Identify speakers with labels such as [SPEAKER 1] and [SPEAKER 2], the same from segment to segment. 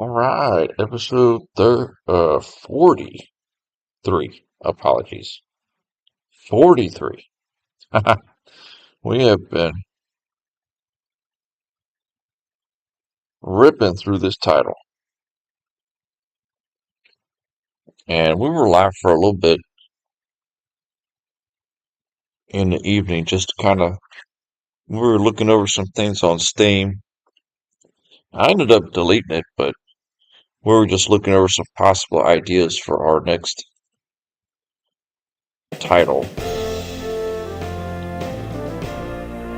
[SPEAKER 1] All right, episode 43. Apologies. 43. We have been ripping through this title, and we were live for a little bit in the evening, just we were looking over some things on Steam. I ended up deleting it, but we were just looking over some possible ideas for our next title,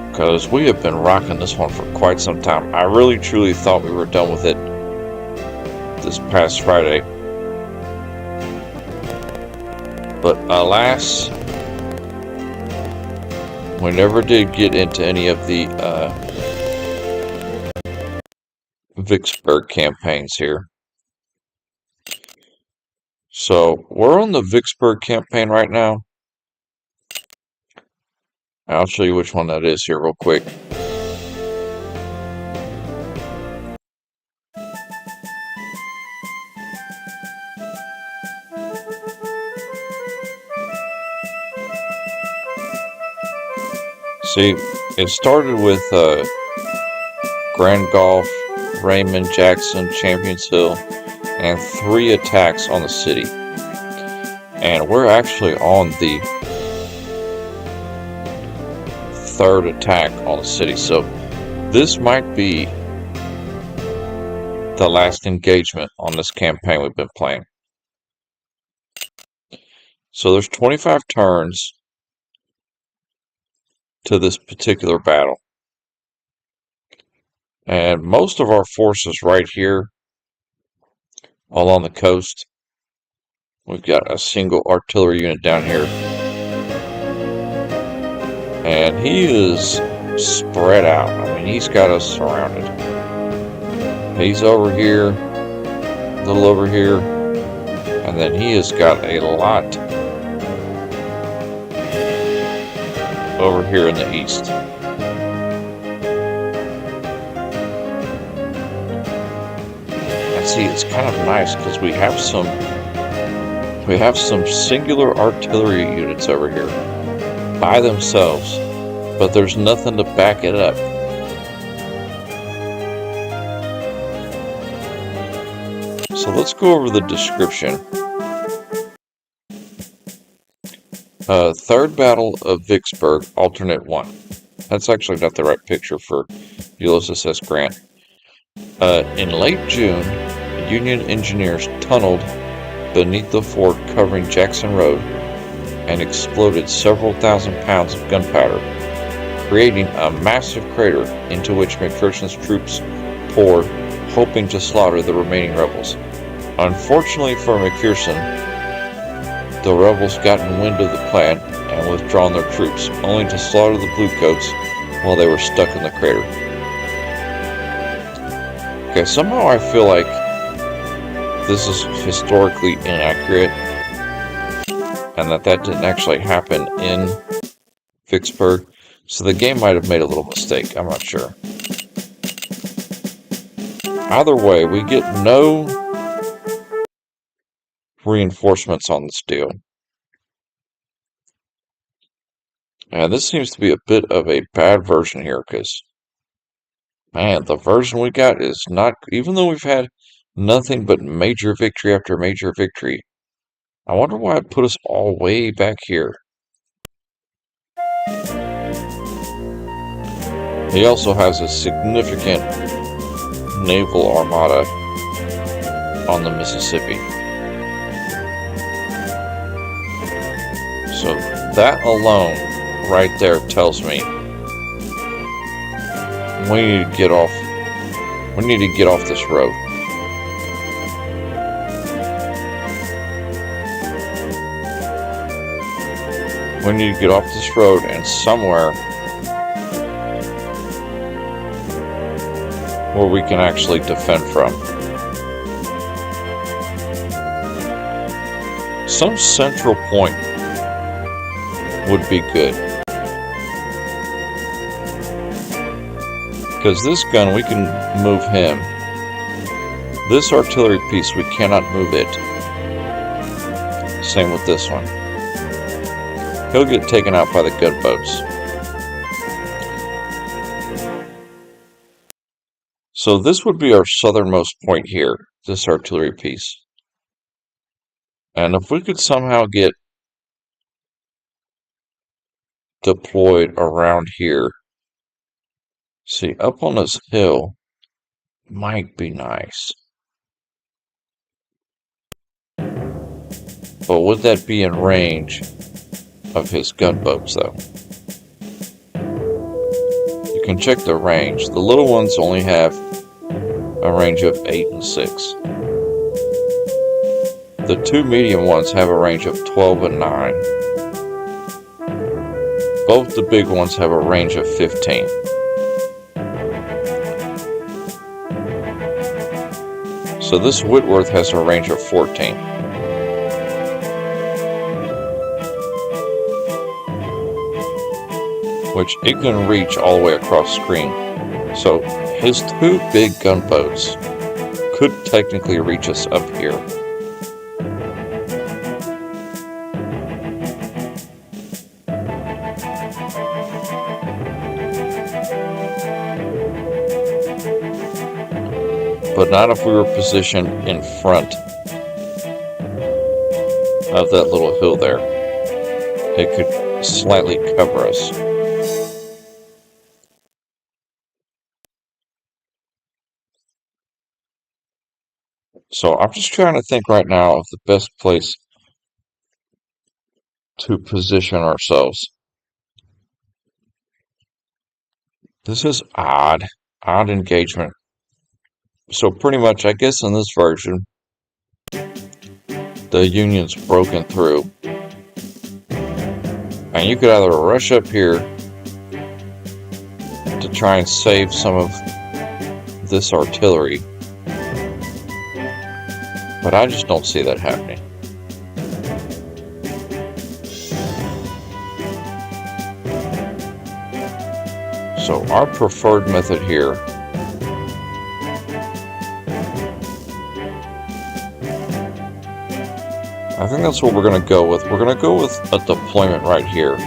[SPEAKER 1] because we have been rocking this one for quite some time. I really truly thought we were done with it this past Friday, but alas, we never did get into any of the Vicksburg campaigns here. So we're on the Vicksburg campaign right now. I'll show you which one that is here real quick. See, it started with Grand Gulf, Raymond, Jackson, Champions Hill, and 3 attacks on the city. And we're actually on the 3rd attack on the city. So this might be the last engagement on this campaign we've been playing. So there's 25 turns to this particular battle. And most of our forces right here along the coast. We've got a single artillery unit down here. And he is spread out. I mean, he's got us surrounded. He's over here, a little over here, and then he has got a lot over here in the east. And see, it's kind of nice because we have some singular artillery units over here by themselves, but there's nothing to back it up. So let's go over the description. 3rd Battle of Vicksburg, Alternate 1. That's actually not the right picture for Ulysses S. Grant. In late June, Union engineers tunneled beneath the fort covering Jackson Road and exploded several thousand pounds of gunpowder, creating a massive crater into which McPherson's troops poured, hoping to slaughter the remaining rebels. Unfortunately for McPherson, the rebels gotten wind of the plan and withdrawn their troops, only to slaughter the Bluecoats while they were stuck in the crater. Okay, somehow I feel like this is historically inaccurate, and that didn't actually happen in Vicksburg, so the game might have made a little mistake. I'm not sure. Either way, we get no reinforcements on this deal. And this seems to be a bit of a bad version here, because, man, the version we got is not, even though we've had nothing but major victory after major victory, I wonder why it put us all way back here. He also has a significant naval armada on the Mississippi. So that alone right there tells me we need to get off this road. We need to get off this road and somewhere where we can actually defend from. Some central point would be good. Because this gun, we can move him This artillery piece, we cannot move it. Same with this one. He'll get taken out by the gunboats. So this would be our southernmost point here, this artillery piece. And if we could somehow get deployed around here, see, up on this hill might be nice. But would that be in range of his gunboats, though? You can check the range. The little ones only have a range of 8 and 6. The two medium ones have a range of 12 and 9. Both the big ones have a range of 15. So this Whitworth has a range of 14. Which it can reach all the way across screen. So his two big gunboats could technically reach us up here. But not if we were positioned in front of that little hill there. It could slightly cover us. So I'm just trying to think right now of the best place to position ourselves. This is odd engagement. So pretty much, I guess in this version, the Union's broken through. And you could either rush up here to try and save some of this artillery, but I just don't see that happening. So our preferred method here I think that's what we're going to go with. We're going to go with a deployment right here.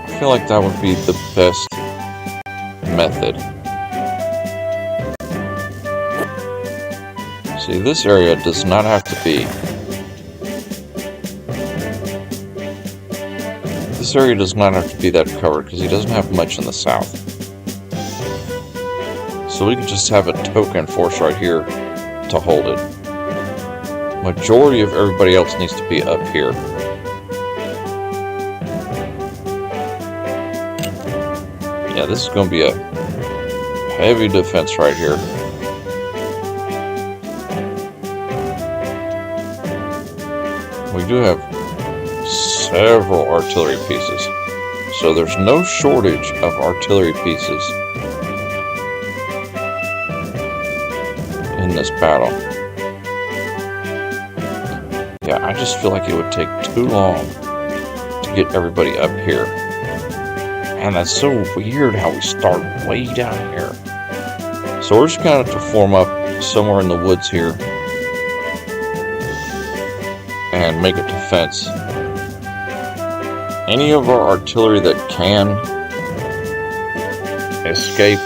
[SPEAKER 1] I feel like that would be the best method. See, this area does not have to be. This area does not have to be that covered because he doesn't have much in the south. So we can just have a token force right here to hold it. Majority of everybody else needs to be up here. Yeah, this is going to be a heavy defense right here. We do have several artillery pieces, so there's no shortage of artillery pieces in this battle. Yeah, I just feel like it would take too long to get everybody up here. And that's so weird how we start way down here. So we're just going to have to form up somewhere in the woods here and make a defense. Any of our artillery that can escape,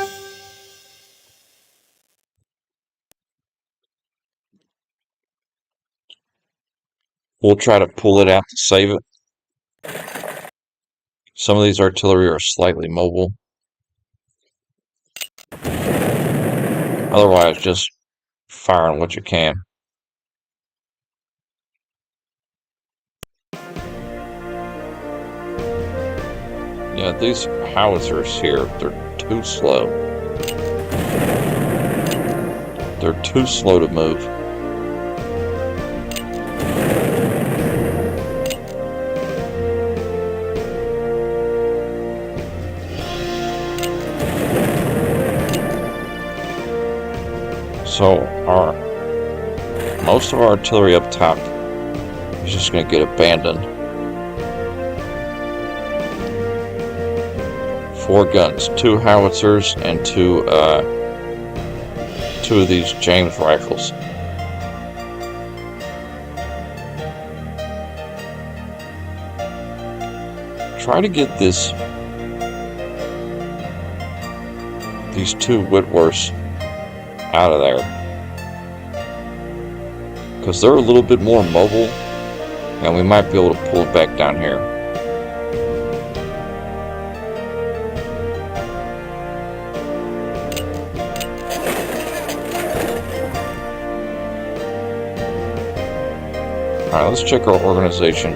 [SPEAKER 1] we'll try to pull it out to save it. Some of these artillery are slightly mobile. Otherwise, just fire on what you can. Yeah, these howitzers here, they're too slow. They're too slow to move. So most of our artillery up top is just going to get abandoned. 4 guns, 2 howitzers and 2 of these James rifles. Try to get these 2 Whitworths out of there, because they're a little bit more mobile, and we might be able to pull it back down here. Alright, let's check our organization.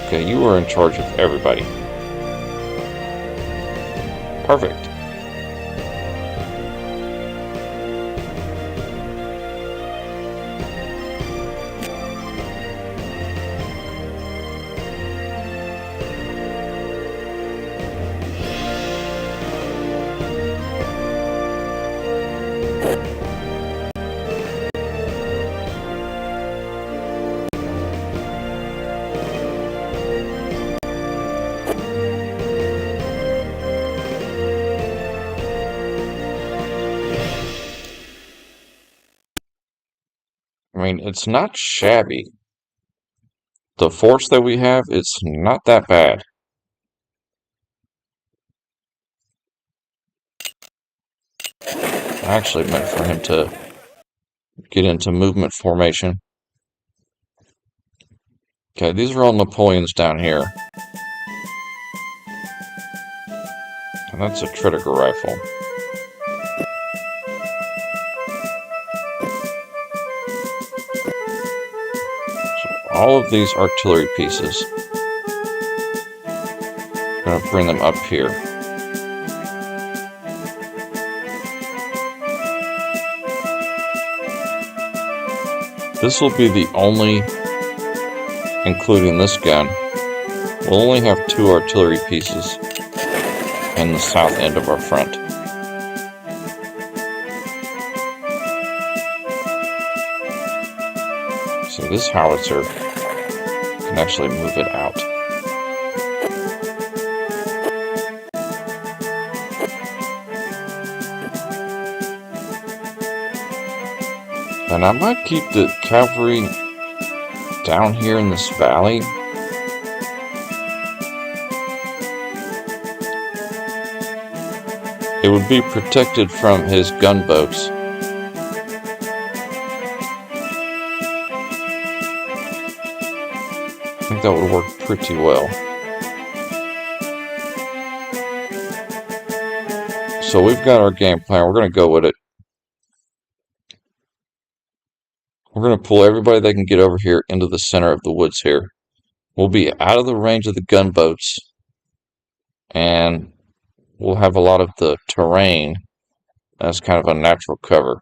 [SPEAKER 1] Okay, you are in charge of everybody. Perfect. I mean, it's not shabby. The force that we have, it's not that bad. I actually meant for him to get into movement formation. Okay, these are all Napoleons down here. And that's a Tredegar rifle. So all of these artillery pieces, I'm going to bring them up here. This will be the only, including this gun, we'll only have 2 artillery pieces in the south end of our front. So this howitzer can actually move it out. And I might keep the cavalry down here in this valley. It would be protected from his gunboats. I think that would work pretty well. So we've got our game plan. We're going to go with it. We're going to pull everybody that can get over here into the center of the woods here. We'll be out of the range of the gunboats, and we'll have a lot of the terrain as kind of a natural cover.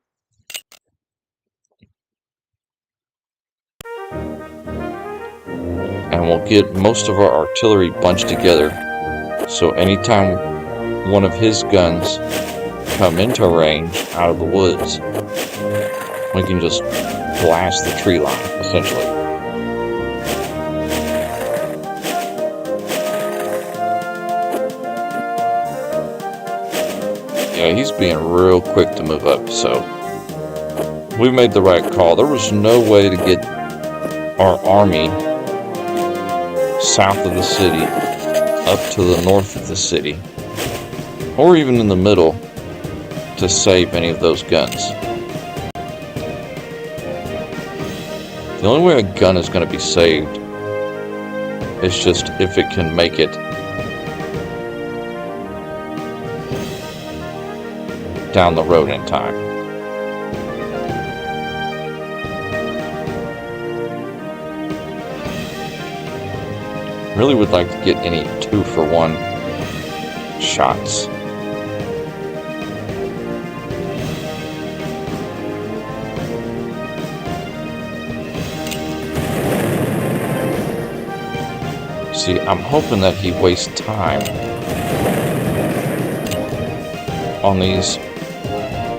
[SPEAKER 1] And we'll get most of our artillery bunched together, so anytime one of his guns come into range out of the woods, we can just blast the tree line, essentially. Yeah, he's being real quick to move up, so we made the right call. There was no way to get our army south of the city up to the north of the city, or even in the middle, to save any of those guns. The only way a gun is going to be saved is just if it can make it down the road in time. Really would like to get any 2-for-1 shots. See, I'm hoping that he wastes time on these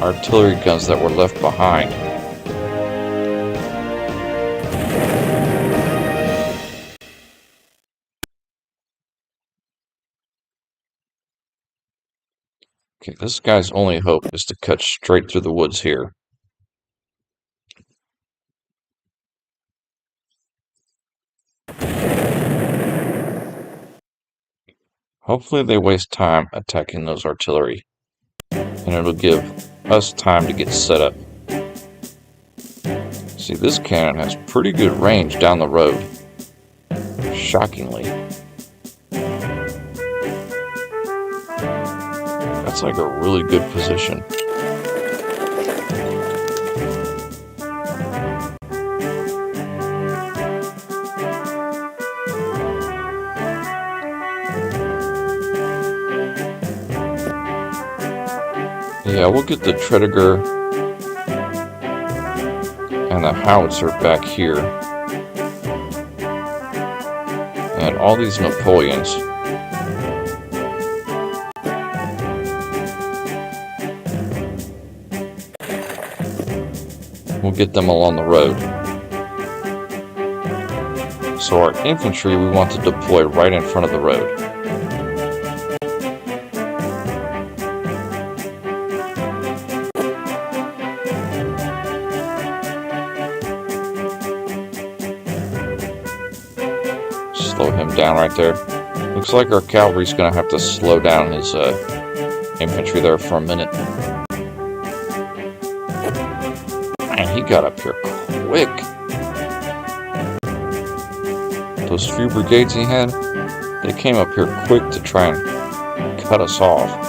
[SPEAKER 1] artillery guns that were left behind. Okay, this guy's only hope is to cut straight through the woods here. Hopefully they waste time attacking those artillery, and it'll give us time to get set up. See, this cannon has pretty good range down the road. Shockingly. That's like a really good position. Yeah, we'll get the Tredegar and the howitzer back here. And all these Napoleons. We'll get them along the road. So our infantry we want to deploy right in front of the road. Slow him down right there. Looks like our cavalry's going to have to slow down his infantry there for a minute. Man, he got up here quick. Those few brigades he had, they came up here quick to try and cut us off.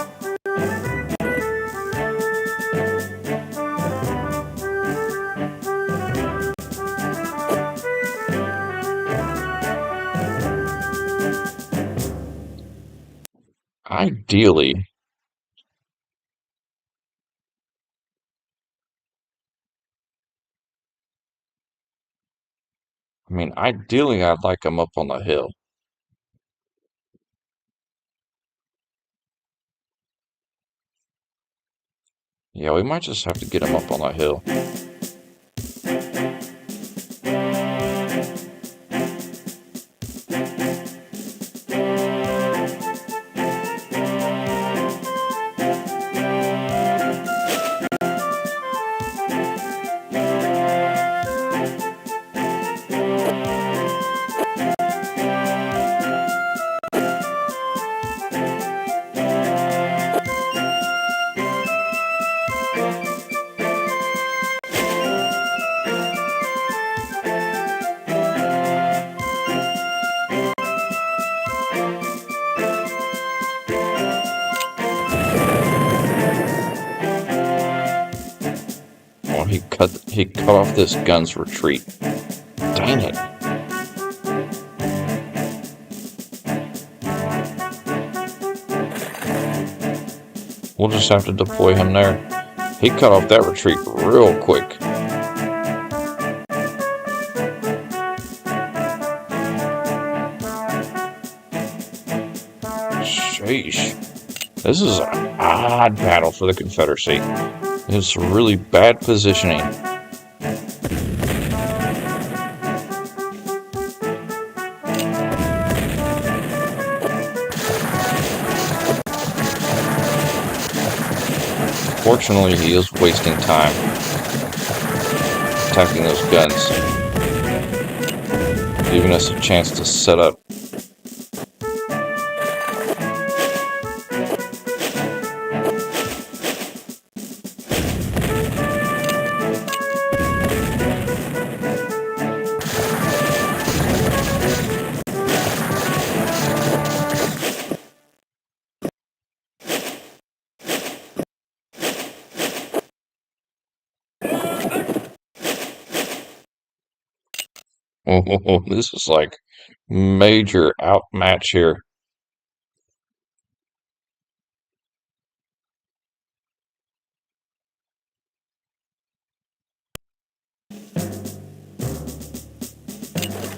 [SPEAKER 1] Ideally, I'd like them up on the hill. Yeah, we might just have to get them up on the hill. He cut off this gun's retreat. Dang it. We'll just have to deploy him there. He cut off that retreat real quick. Sheesh. This is an odd battle for the Confederacy. It's really bad positioning. Fortunately, he is wasting time attacking those guns, giving us a chance to set up. Oh, this is like major outmatch here.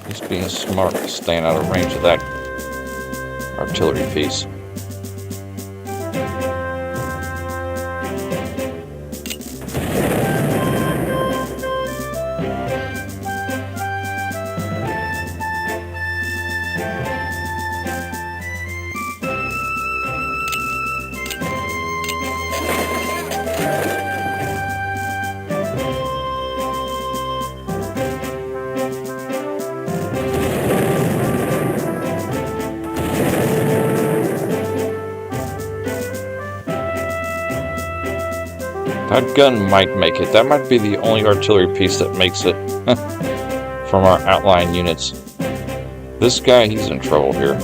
[SPEAKER 1] He's being smart, staying out of range of that artillery piece. That gun might make it. That might be the only artillery piece that makes it from our outlying units. This guy, he's in trouble here.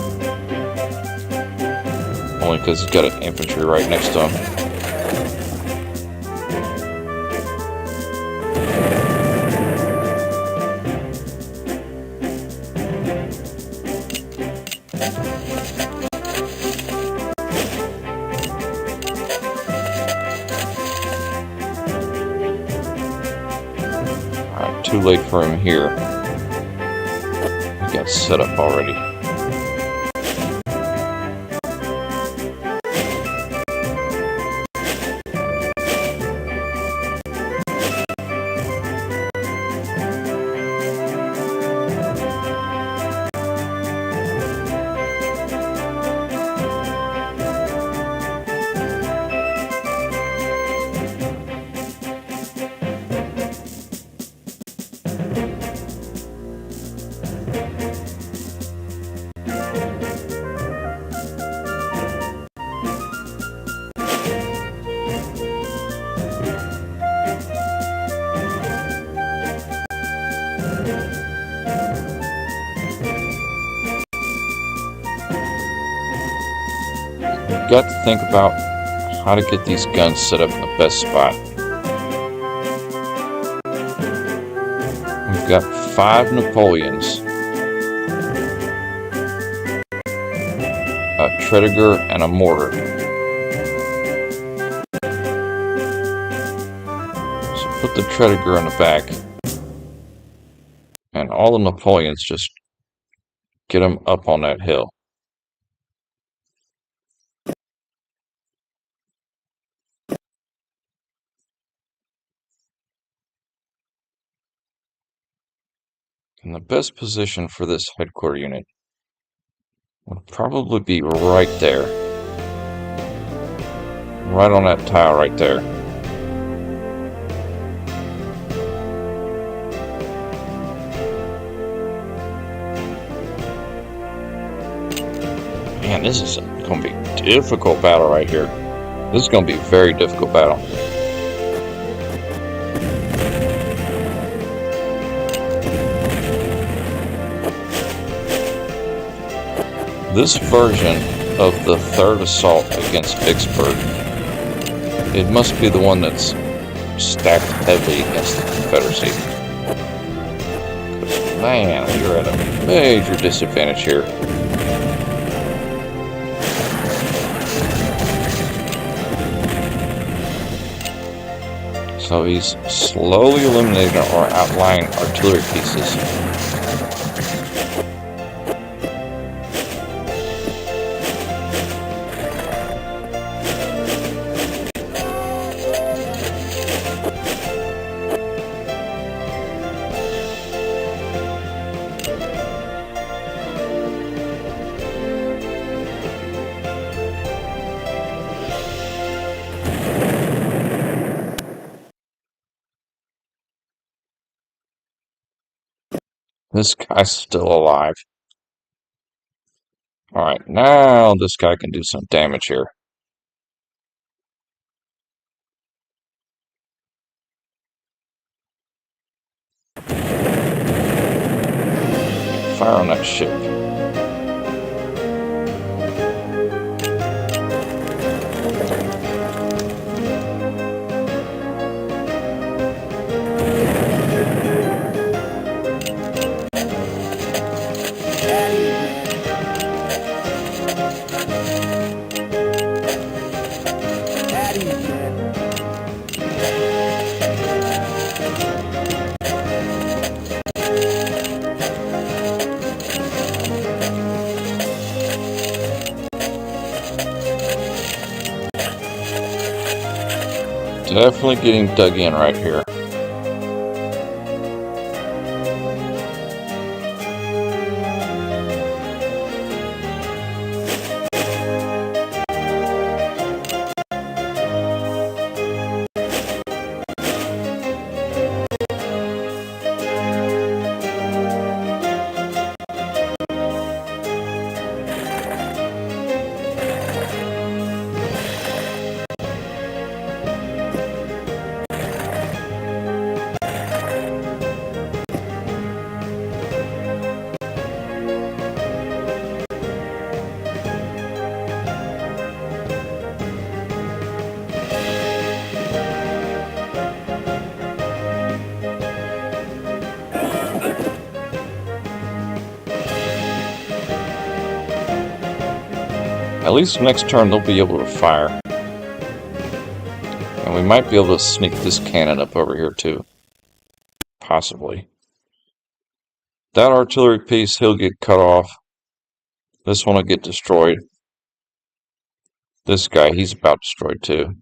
[SPEAKER 1] Only because he's got an infantry right next to him. Alright, too late for him here. He got set up already. Got to think about how to get these guns set up in the best spot. We've got 5 Napoleons, a Tredegar, and a mortar. So put the Tredegar in the back, and all the Napoleons, just get them up on that hill. And the best position for this headquarter unit would probably be right there. Right on that tile right there. Man, this is going to be a difficult battle right here. This is going to be a very difficult battle. This version of the third assault against Vicksburg, it must be the one that's stacked heavily against the Confederacy. Man, you're at a major disadvantage here. So he's slowly eliminating our outlying artillery pieces. This guy's still alive. Alright, now this guy can do some damage here. Fire on that ship. Definitely getting dug in right here. At least next turn they'll be able to fire. And we might be able to sneak this cannon up over here too. Possibly. That artillery piece, he'll get cut off. This one will get destroyed. This guy, he's about destroyed too.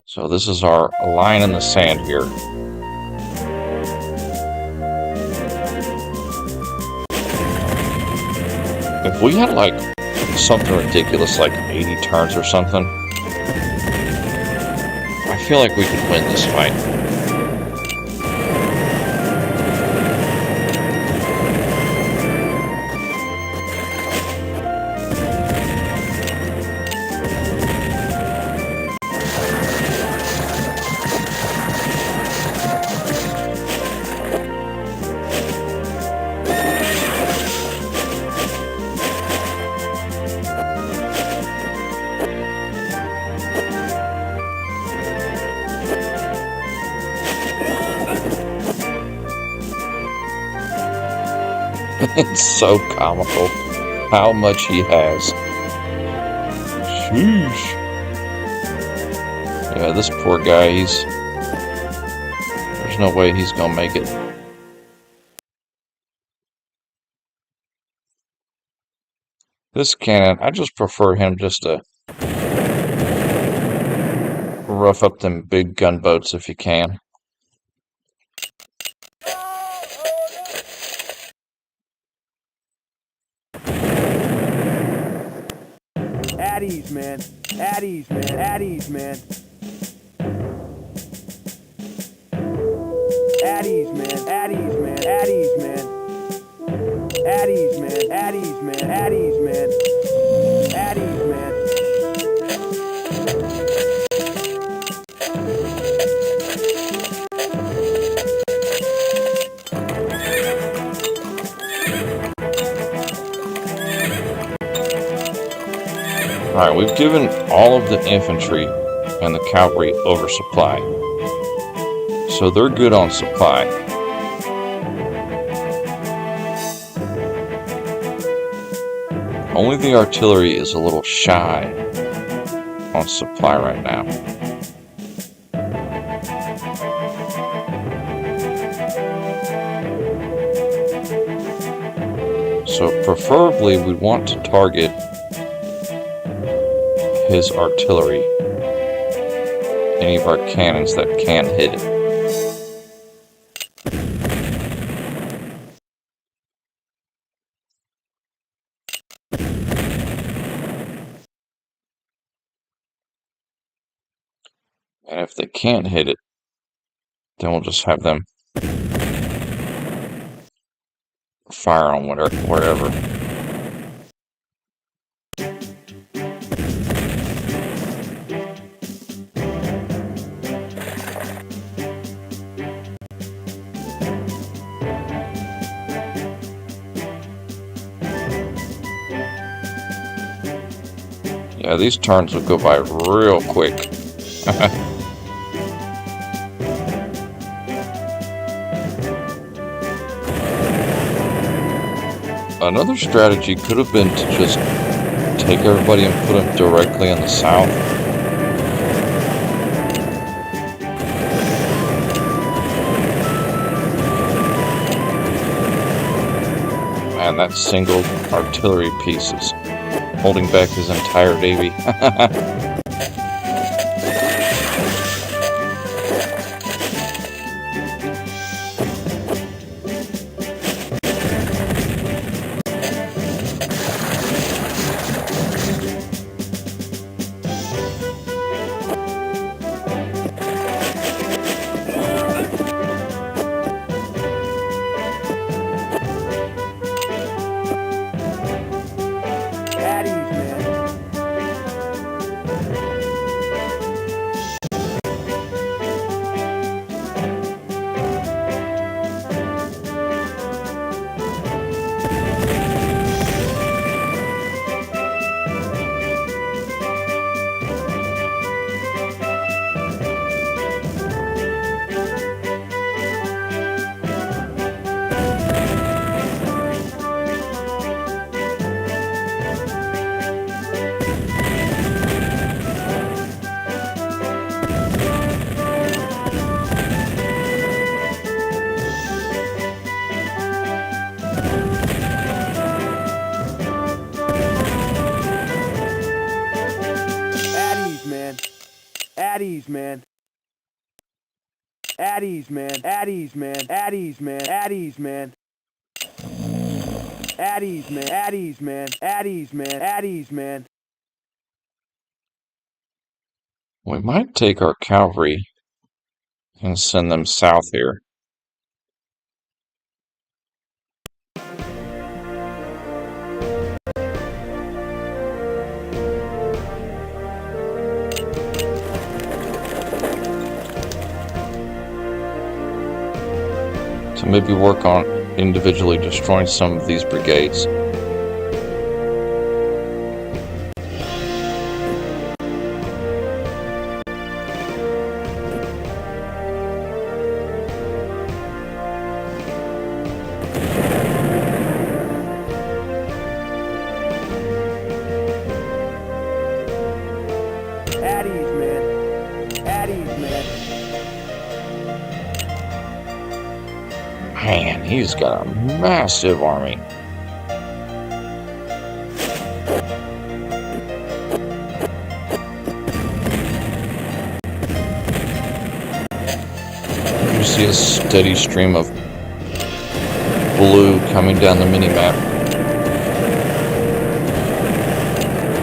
[SPEAKER 1] So this is our line in the sand here. If we had like something ridiculous like 80 turns or something, I feel like we could win this fight. It's so comical how much he has. Sheesh. Yeah, this poor guy, there's no way he's gonna make it. This cannon, I just prefer him just to rough up them big gunboats if you can.
[SPEAKER 2] At ease, man. At ease, man. At ease, man. At ease, man. At ease, man. At ease, man. At ease, man. At ease, man. At ease, man. At ease, man.
[SPEAKER 1] Alright, we've given all of the infantry and the cavalry oversupply. So they're good on supply. Only the artillery is a little shy on supply right now. So preferably we want to target his artillery, any of our cannons that can hit it. And if they can't hit it, then we'll just have them fire on wherever. Yeah, these turns will go by real quick. Another strategy could have been to just take everybody and put them directly in the south. Man, that single artillery piece is holding back his entire navy.
[SPEAKER 2] At ease, man. At ease, man. At ease, man. At ease, man. At ease, man. At ease, man. At ease, man. At ease, man. At ease, man.
[SPEAKER 1] We might take our cavalry and send them south here. To maybe work on individually destroying some of these brigades.
[SPEAKER 2] At ease, man. At ease, man.
[SPEAKER 1] Man, he's got a massive army. You see a steady stream of blue coming down the mini-map.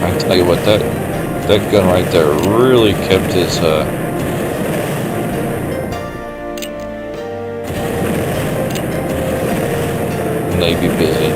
[SPEAKER 1] I tell you what, that gun right there really kept his Navy busy.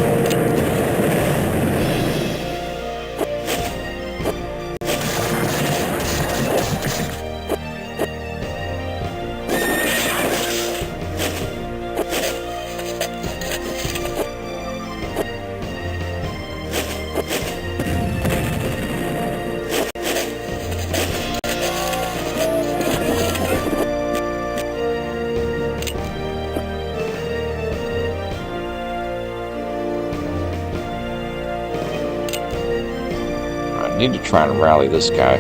[SPEAKER 1] I need to try and rally this guy.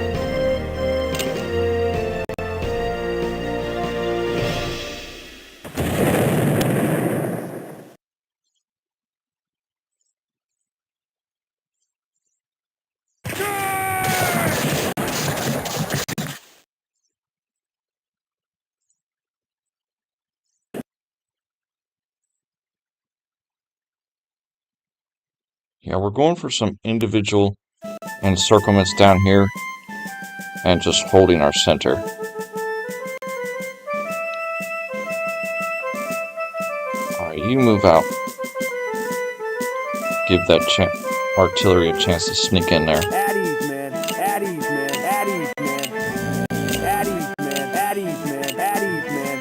[SPEAKER 1] Yeah, we're going for some individual encirclements down here and just holding our center. Alright, you move out. Give that artillery a chance to sneak in there.
[SPEAKER 2] At ease, man. At ease, man. At ease, man. At ease, man. At ease, man. At ease, man.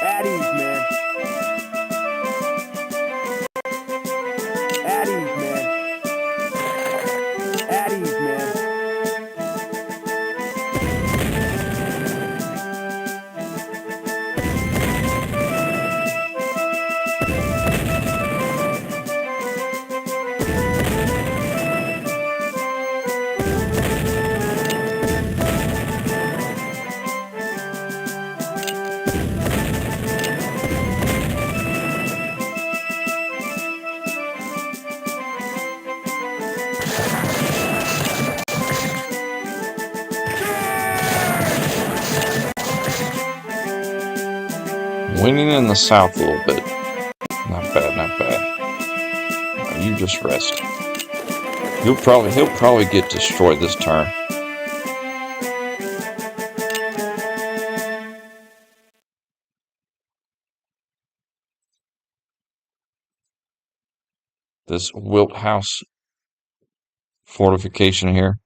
[SPEAKER 2] At ease, man. At ease, man. At ease, man.
[SPEAKER 1] Winning in the south a little bit. Not bad, not bad. You just rest. He'll probably get destroyed this turn. This Wilt House fortification here.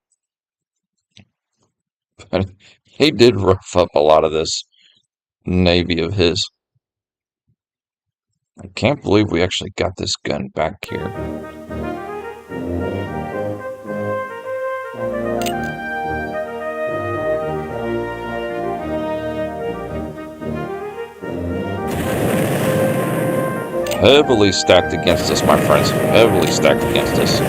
[SPEAKER 1] But he did rough up a lot of this navy of his. I can't believe we actually got this gun back here. Heavily stacked against us, my friends. Heavily stacked against us.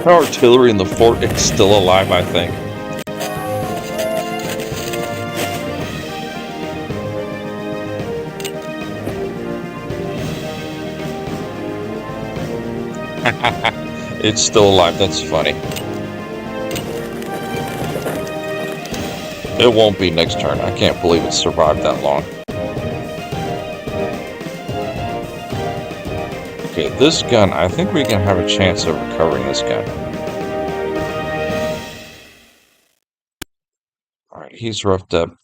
[SPEAKER 1] That artillery in the fort is still alive, I think. It's still alive. That's funny. It won't be next turn. I can't believe it survived that long. Okay, this gun, I think we can have a chance of recovering this gun. Alright, he's roughed up.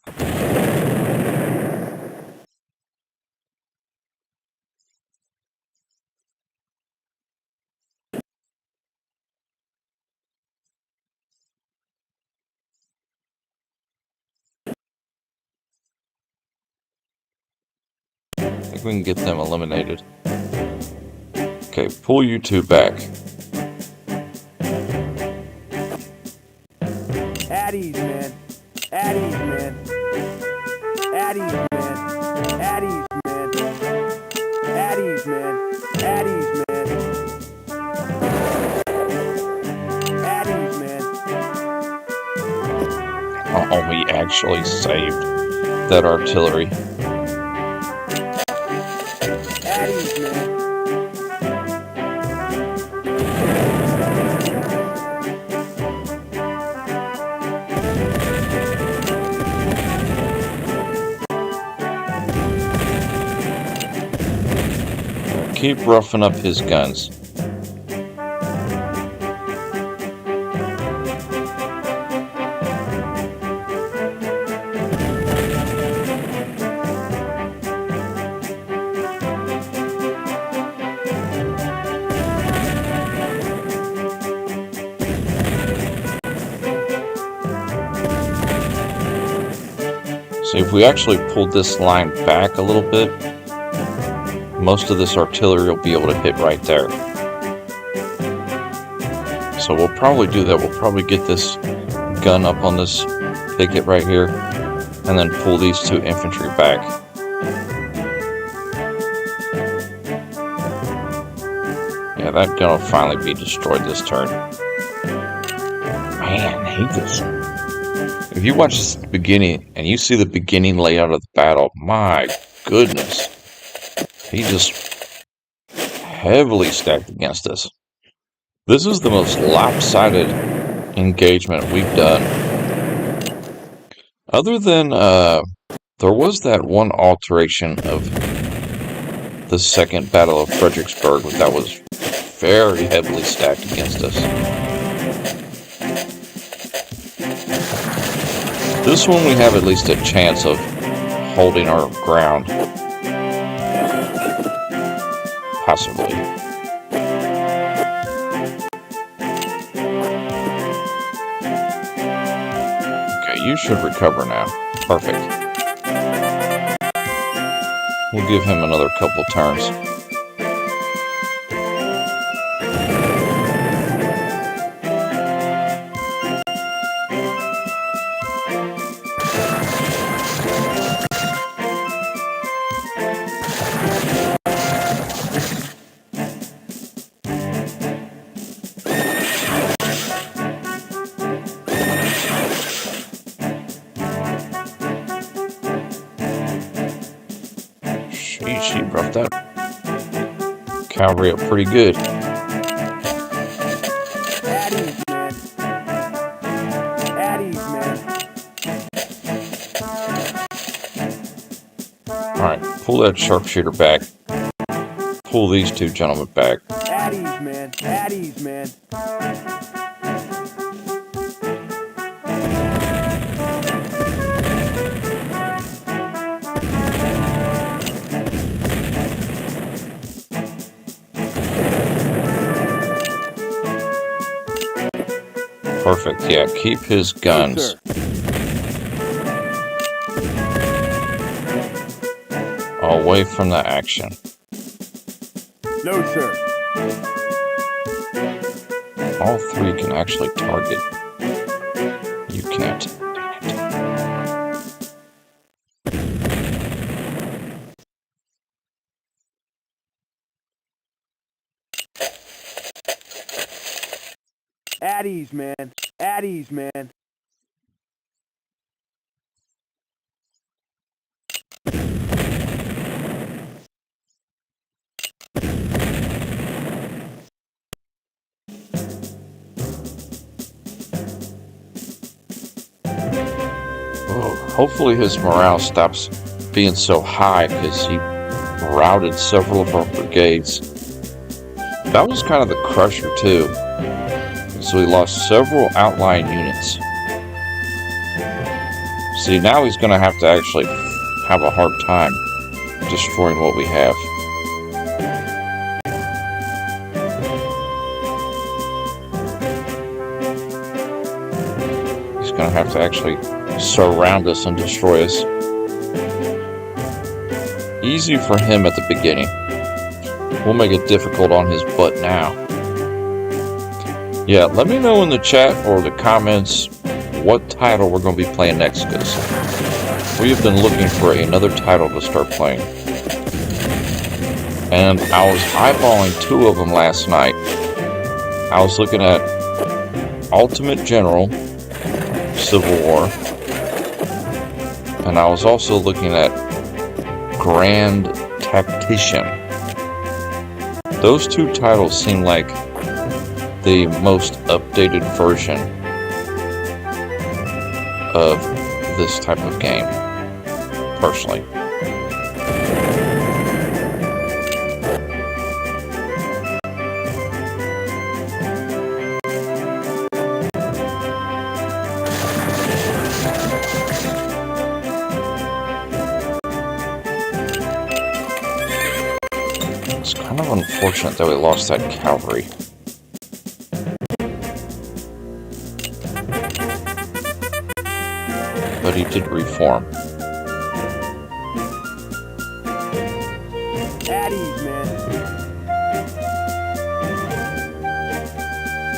[SPEAKER 1] I think we can get them eliminated. Okay, pull you two back.
[SPEAKER 2] At ease, man. At ease, man. At ease, man. At ease, man. At ease, man. At ease, man. At ease, man.
[SPEAKER 1] Oh, we actually saved that artillery.
[SPEAKER 2] At ease, man.
[SPEAKER 1] Keep roughing up his guns. See, if we actually pulled this line back a little bit, most of this artillery will be able to hit right there. So we'll probably do that. We'll probably get this gun up on this picket right here, and then pull these two infantry back. Yeah, that gun will finally be destroyed this turn. Man, he just... If you watch this at the beginning, and you see the beginning layout of the battle, my goodness. He just heavily stacked against us. This is the most lopsided engagement we've done. Other than, there was that one alteration of the Second Battle of Fredericksburg that was very heavily stacked against us. This one we have at least a chance of holding our ground. Possibly. Okay, you should recover now. Perfect. We'll give him another couple turns. She roughed that cavalry up pretty good.
[SPEAKER 2] At ease, man. At ease, man.
[SPEAKER 1] Alright, pull that sharpshooter back. Pull these two gentlemen back.
[SPEAKER 2] At ease, man. At ease, man.
[SPEAKER 1] Perfect, yeah, keep his guns.
[SPEAKER 2] Yes,
[SPEAKER 1] away from the action.
[SPEAKER 2] no, sir.
[SPEAKER 1] All three can actually target. You can't.
[SPEAKER 2] ease, man. At ease, man.
[SPEAKER 1] Oh, hopefully his morale stops being so high because he routed several of our brigades. That was kind of the crusher too. So he lost several outlying units. See, now he's going to have to actually have a hard time destroying what we have. He's going to have to actually surround us and destroy us. Easy for him at the beginning. We'll make it difficult on his butt now. Yeah, let me know in the chat or the comments what title we're going to be playing next, because we have been looking for another title to start playing. And I was eyeballing two of them last night. I was looking at Ultimate General, Civil War, and I was also looking at Grand Tactician. Those two titles seem like the most updated version of this type of game, personally. It's kind of unfortunate that we lost that cavalry. But he did reform.
[SPEAKER 2] At ease, man.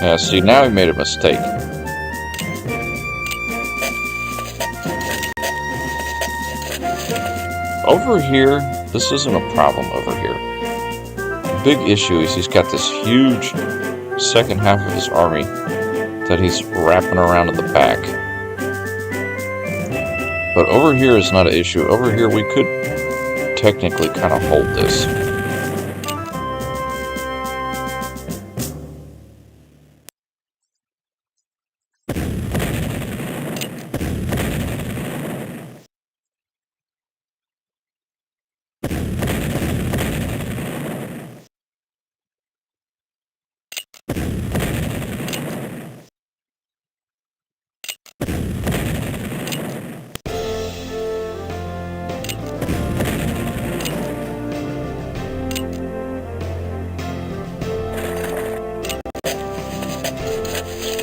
[SPEAKER 1] Yeah, see, now he made a mistake. Over here, this isn't a problem over here. The big issue is he's got this huge second half of his army that he's wrapping around in the back. But over here is not an issue. Over here we could technically kind of hold this.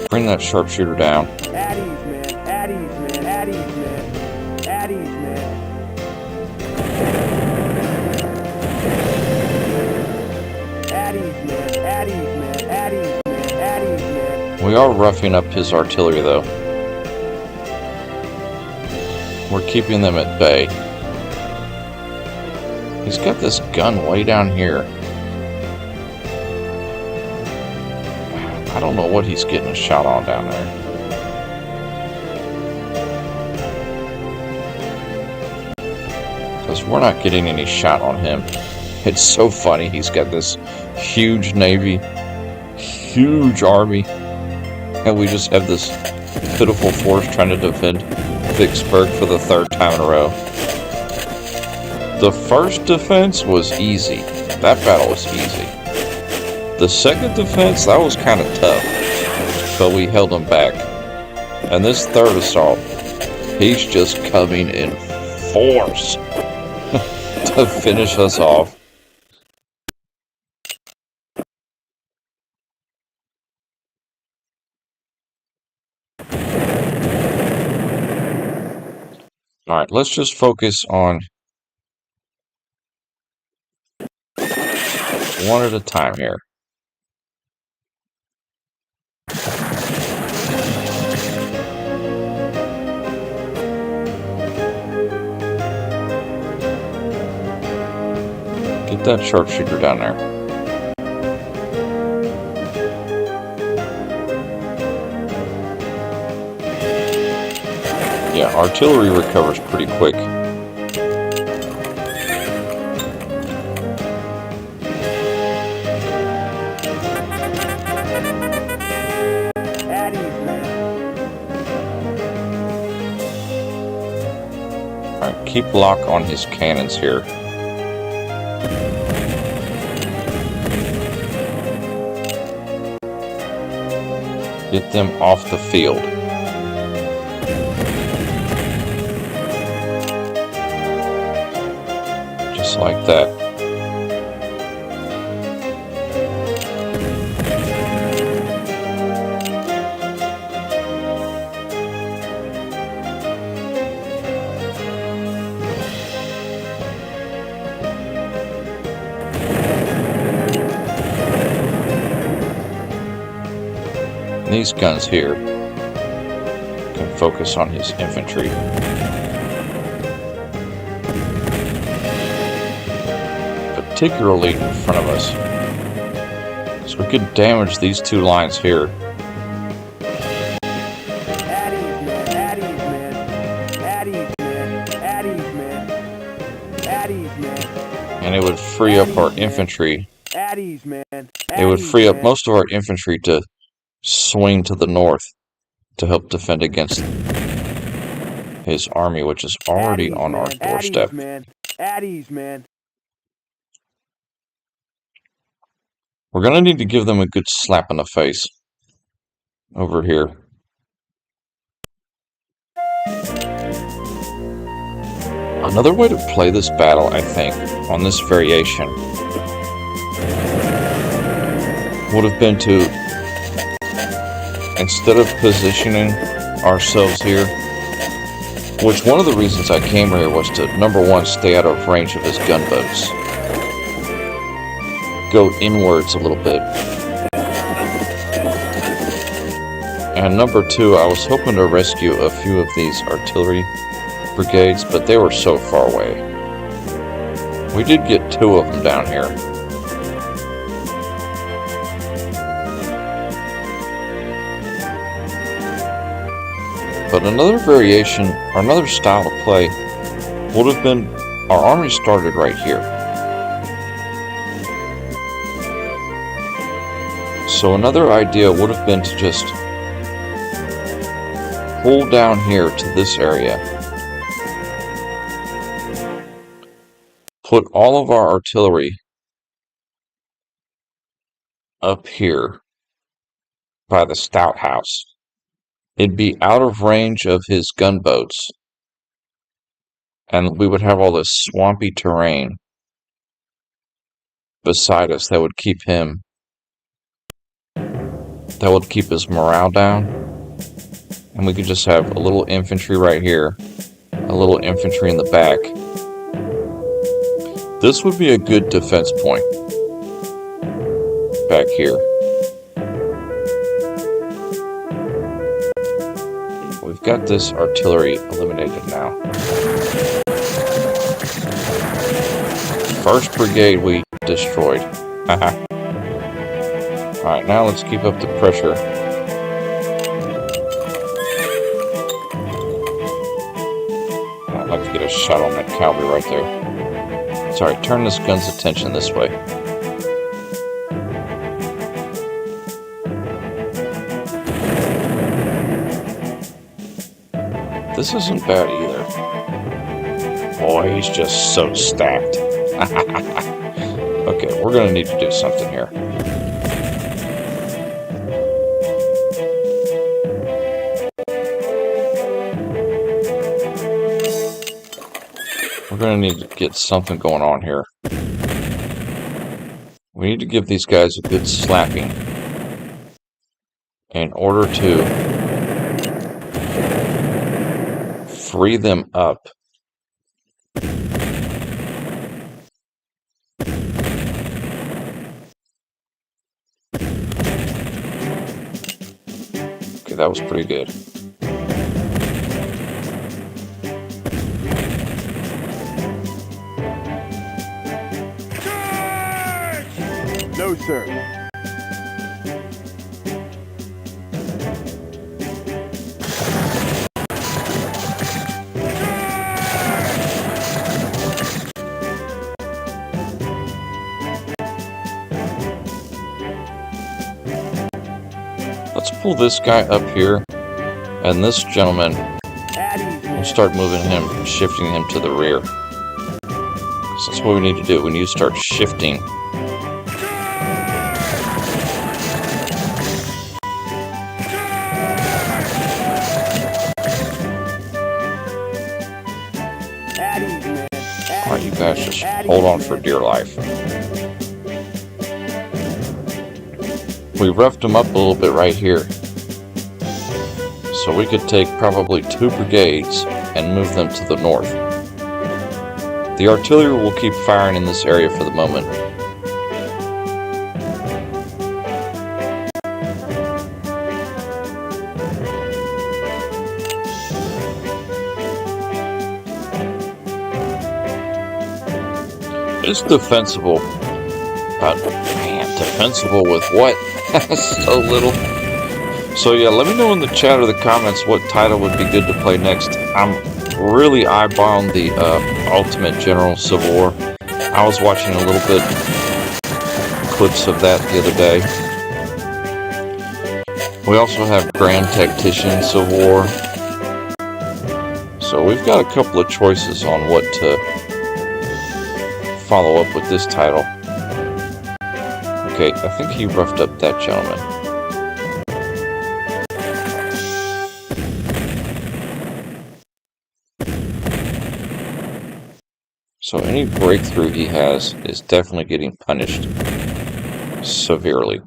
[SPEAKER 1] Bring that sharpshooter down.
[SPEAKER 2] At ease, man. At ease, man. At ease, man. At ease, man. At ease, man. At ease, man. At ease, man. At ease, man.
[SPEAKER 1] We are roughing up his artillery, though. We're keeping them at bay. He's got this gun way down here. I don't know what he's getting a shot on down there. Because we're not getting any shot on him. It's so funny. He's got this huge navy, huge army, and we just have this pitiful force trying to defend Vicksburg for the third time in a row. The first defense was easy. That battle was easy. The second defense, that was kind of tough, but we held them back. And this third assault, he's just coming in force to finish us off. Alright, let's just focus on one at a time here. Get that sharpshooter down there. Yeah, artillery recovers pretty quick.
[SPEAKER 2] At ease, man.
[SPEAKER 1] Alright, keep lock on his cannons here. Get them off the field. Just like that. These guns here can focus on his infantry. Particularly in front of us. So we could damage these two lines here.
[SPEAKER 2] At ease, man. At ease, man. At ease, man. At ease, man. At ease, man.
[SPEAKER 1] And it would free up our infantry.
[SPEAKER 2] At ease, man.
[SPEAKER 1] It would free up most of our infantry to swing to the north to help defend against his army, which is already on our doorstep.
[SPEAKER 2] At ease, man.
[SPEAKER 1] We're going to need to give them a good slap in the face over here. Another way to play this battle, I think, on this variation would have been to, instead of positioning ourselves here, which one of the reasons I came here was to, number one, stay out of range of his gunboats. Go inwards a little bit. And number two, I was hoping to rescue a few of these artillery brigades, but they were so far away. We did get two of them down here. But another variation, or another style of play, would have been, our army started right here. So another idea would have been to just pull down here to this area. Put all of our artillery up here by the stout house. It'd be out of range of his gunboats, and we would have all this swampy terrain beside us that would keep his morale down, and we could just have a little infantry right here, a little infantry in the back. This would be a good defense point back here. We've got this artillery eliminated now. First brigade we destroyed. Alright, now let's keep up the pressure. I'd like to get a shot on that cavalry right there. Sorry, turn this gun's attention this way. This isn't bad either. Boy, he's just so stacked. Okay, we're gonna need to do something here. We're gonna need to get something going on here. We need to give these guys a good slapping in order to free them up. Okay, that was pretty good.
[SPEAKER 2] No, sir.
[SPEAKER 1] pull this guy up here, and this gentleman, we'll start moving him, shifting him to the rear. So that's what we need to do. We need to start shifting. Alright, you guys just hold on for dear life. We roughed them up a little bit right here. So we could take probably 2 brigades and move them to the north. The artillery will keep firing in this area for the moment. It's defensible. But, man, defensible with what? So little. So yeah, let me know in the chat or the comments what title would be good to play next. I'm really eyeballing the Ultimate General Civil War. I was watching a little bit clips of that the other day. We also have Grand Tactician Civil War. So we've got a couple of choices on what to follow up with this title. Okay, I think he roughed up that gentleman. So any breakthrough he has is definitely getting punished severely.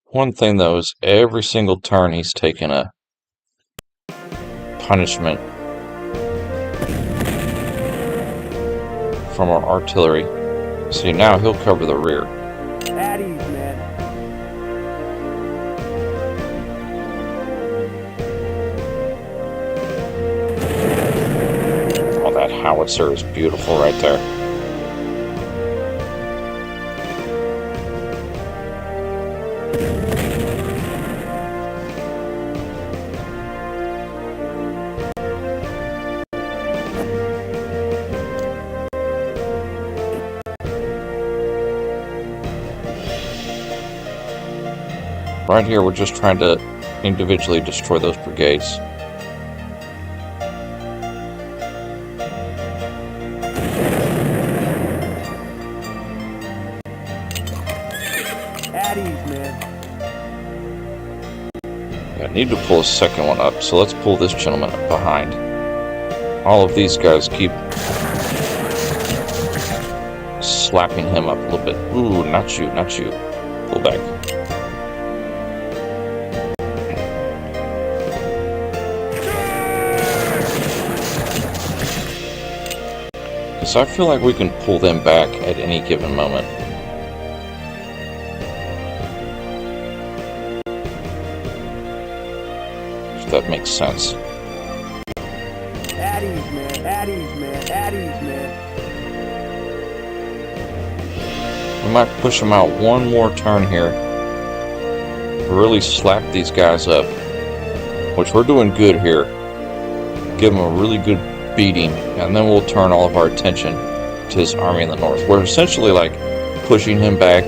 [SPEAKER 1] One thing though is every single turn he's taken a punishment from our artillery. See, now he'll cover the rear.
[SPEAKER 2] At ease, man.
[SPEAKER 1] Oh, that howitzer is beautiful right there. Right here, we're just trying to individually destroy those brigades.
[SPEAKER 2] At ease, man.
[SPEAKER 1] I need to pull a second one up, so let's pull this gentleman up behind. All of these guys keep slapping him up a little bit. Ooh, not you, not you. Pull back. So I feel like we can pull them back at any given moment. If that makes sense.
[SPEAKER 2] At ease, man. At ease, man. At ease, man.
[SPEAKER 1] We might push them out one more turn here. Really slap these guys up. Which we're doing good here. Give them a really good beating, and then we'll turn all of our attention to his army in the north. We're essentially like pushing him back,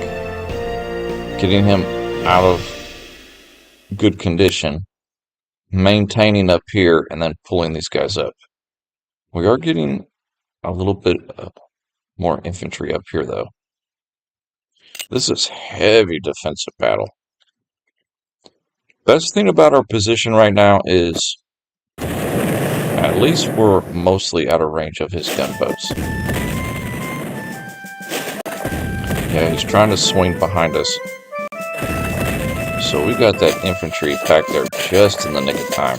[SPEAKER 1] getting him out of good condition, maintaining up here, and then pulling these guys up. We are getting a little bit more infantry up here though. This is heavy defensive battle. Best thing about our position right now is at least we're mostly out of range of his gunboats. Yeah, he's trying to swing behind us. So we got that infantry back there just in the nick of time.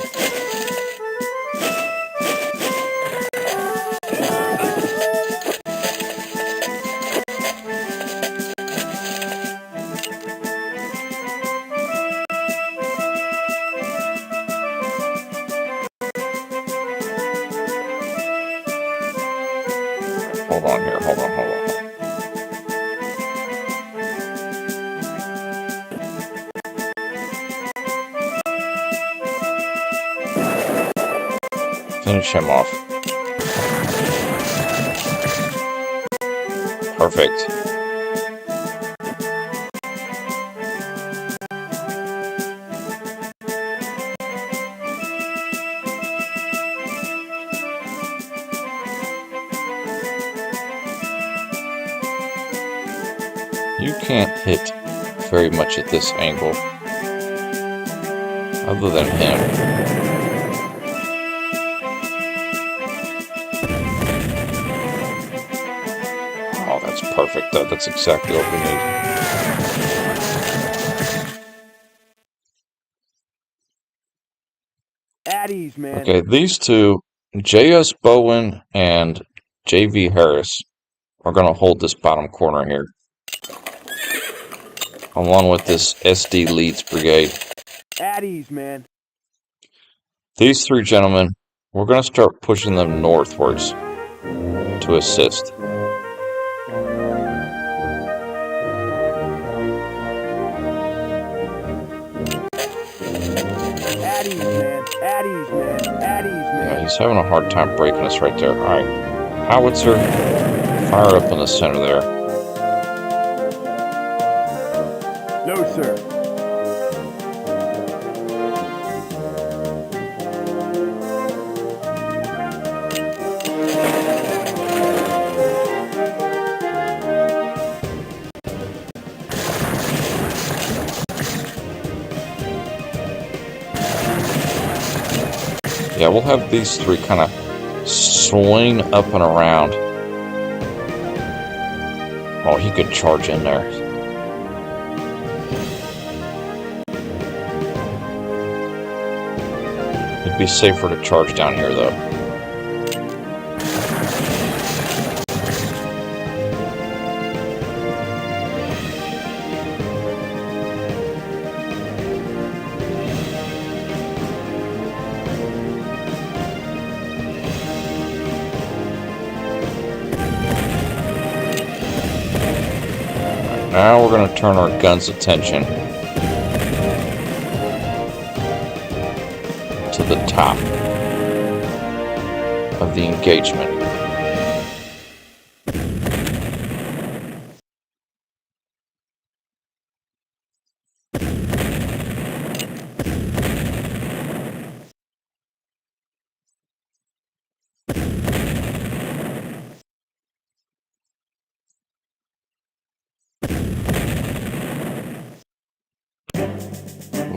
[SPEAKER 1] Hold on here, hold on. Finish him off. Perfect. You can't hit very much at this angle, other than him. Oh, that's perfect. That's exactly what we need.
[SPEAKER 2] At ease, man.
[SPEAKER 1] Okay, these two, J.S. Bowen and J.V. Harris, are going to hold this bottom corner here, along with this SD Leeds Brigade.
[SPEAKER 2] At ease, man.
[SPEAKER 1] These three gentlemen, we're going to start pushing them northwards to assist.
[SPEAKER 2] At ease, man. At ease, man. At ease, man.
[SPEAKER 1] Yeah, he's having a hard time breaking us right there. All right, howitzer, fire up in the center there.
[SPEAKER 2] No, sir.
[SPEAKER 1] Yeah, we'll have these three kind of swing up and around. Oh, he could charge in there. It'd be safer to charge down here, though. Now we're going to turn our guns' attention to the top of the engagement.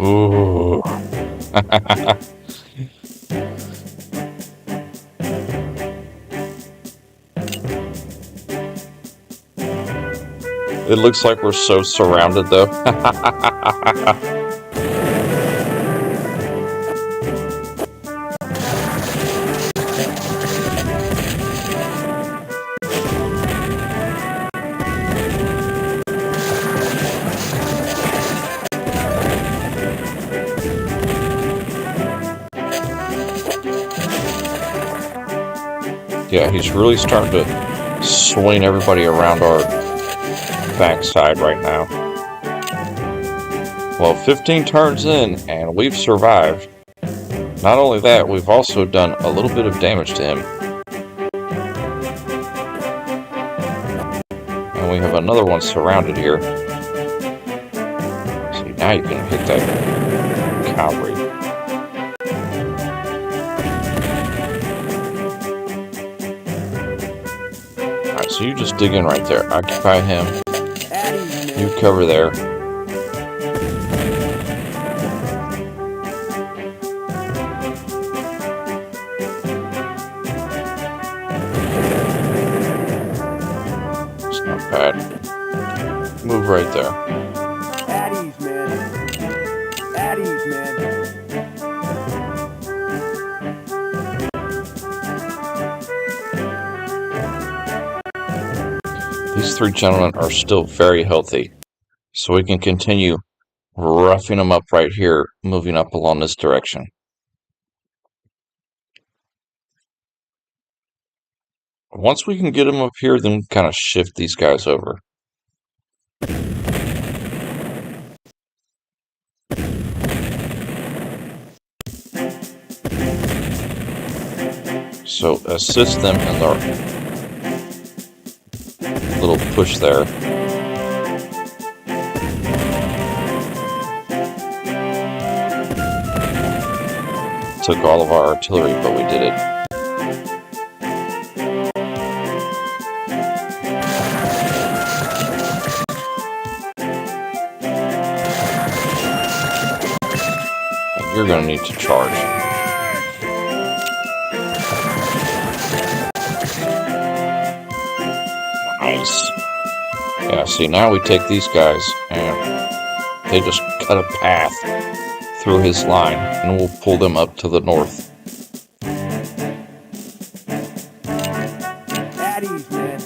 [SPEAKER 1] Ooh. It looks like we're so surrounded, though. Yeah, he's really starting to swing everybody around our backside right now. Well, 15 turns in, and we've survived. Not only that, we've also done a little bit of damage to him. And we have another one surrounded here. See, now you can hit that cavalry. Alright, so you just dig in right there. Occupy him. You cover there. It's not bad. Move right there.
[SPEAKER 2] At ease, man. At ease, man.
[SPEAKER 1] These three gentlemen are still very healthy, so we can continue roughing them up right here, moving up along this direction. Once we can get them up here, then we kind of shift these guys over. So assist them in their little push there. Took all of our artillery, but we did it. And you're going to need to charge. Nice. Yeah, see, now we take these guys and they just cut a path through his line, and we'll pull them up to the north.
[SPEAKER 2] Addies, man.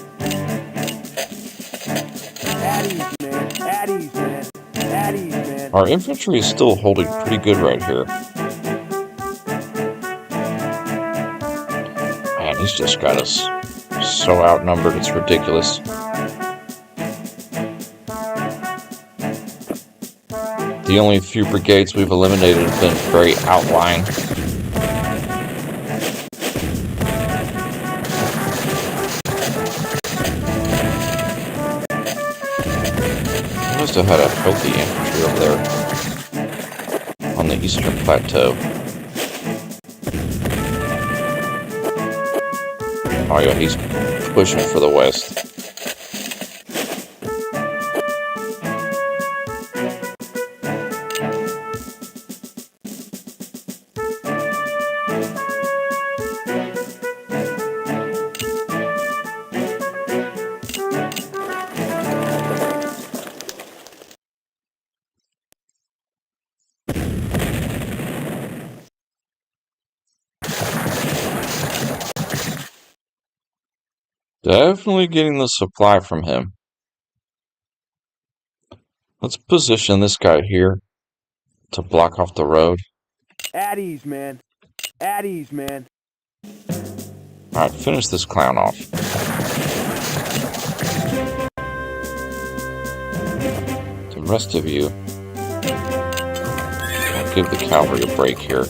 [SPEAKER 2] Addies, man. Addies, man. Addies, man.
[SPEAKER 1] Our infantry is still holding pretty good right here. Man, he's just got us so outnumbered, it's ridiculous. The only few brigades we've eliminated have been very outlying. We must have had a healthy infantry over there on the eastern plateau. Oh yeah, he's pushing for the west. Definitely getting the supply from him. Let's position this guy here to block off the road.
[SPEAKER 2] Addies, man. Addies, man.
[SPEAKER 1] Alright, finish this clown off. The rest of you, I'll give the cavalry a break here.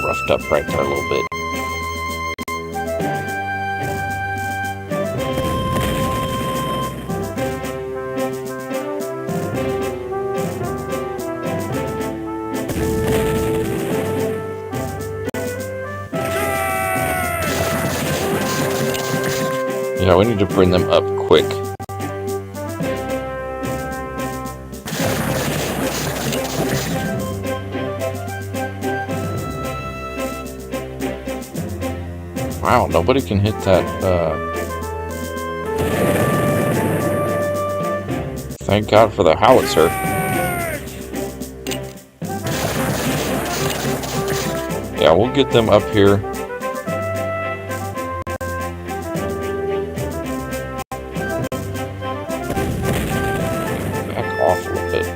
[SPEAKER 1] Roughed up right there a little bit. Yeah, we need to bring them up quick. Wow, nobody can hit that, Thank God for the howitzer. Yeah, we'll get them up here. Back off a little bit.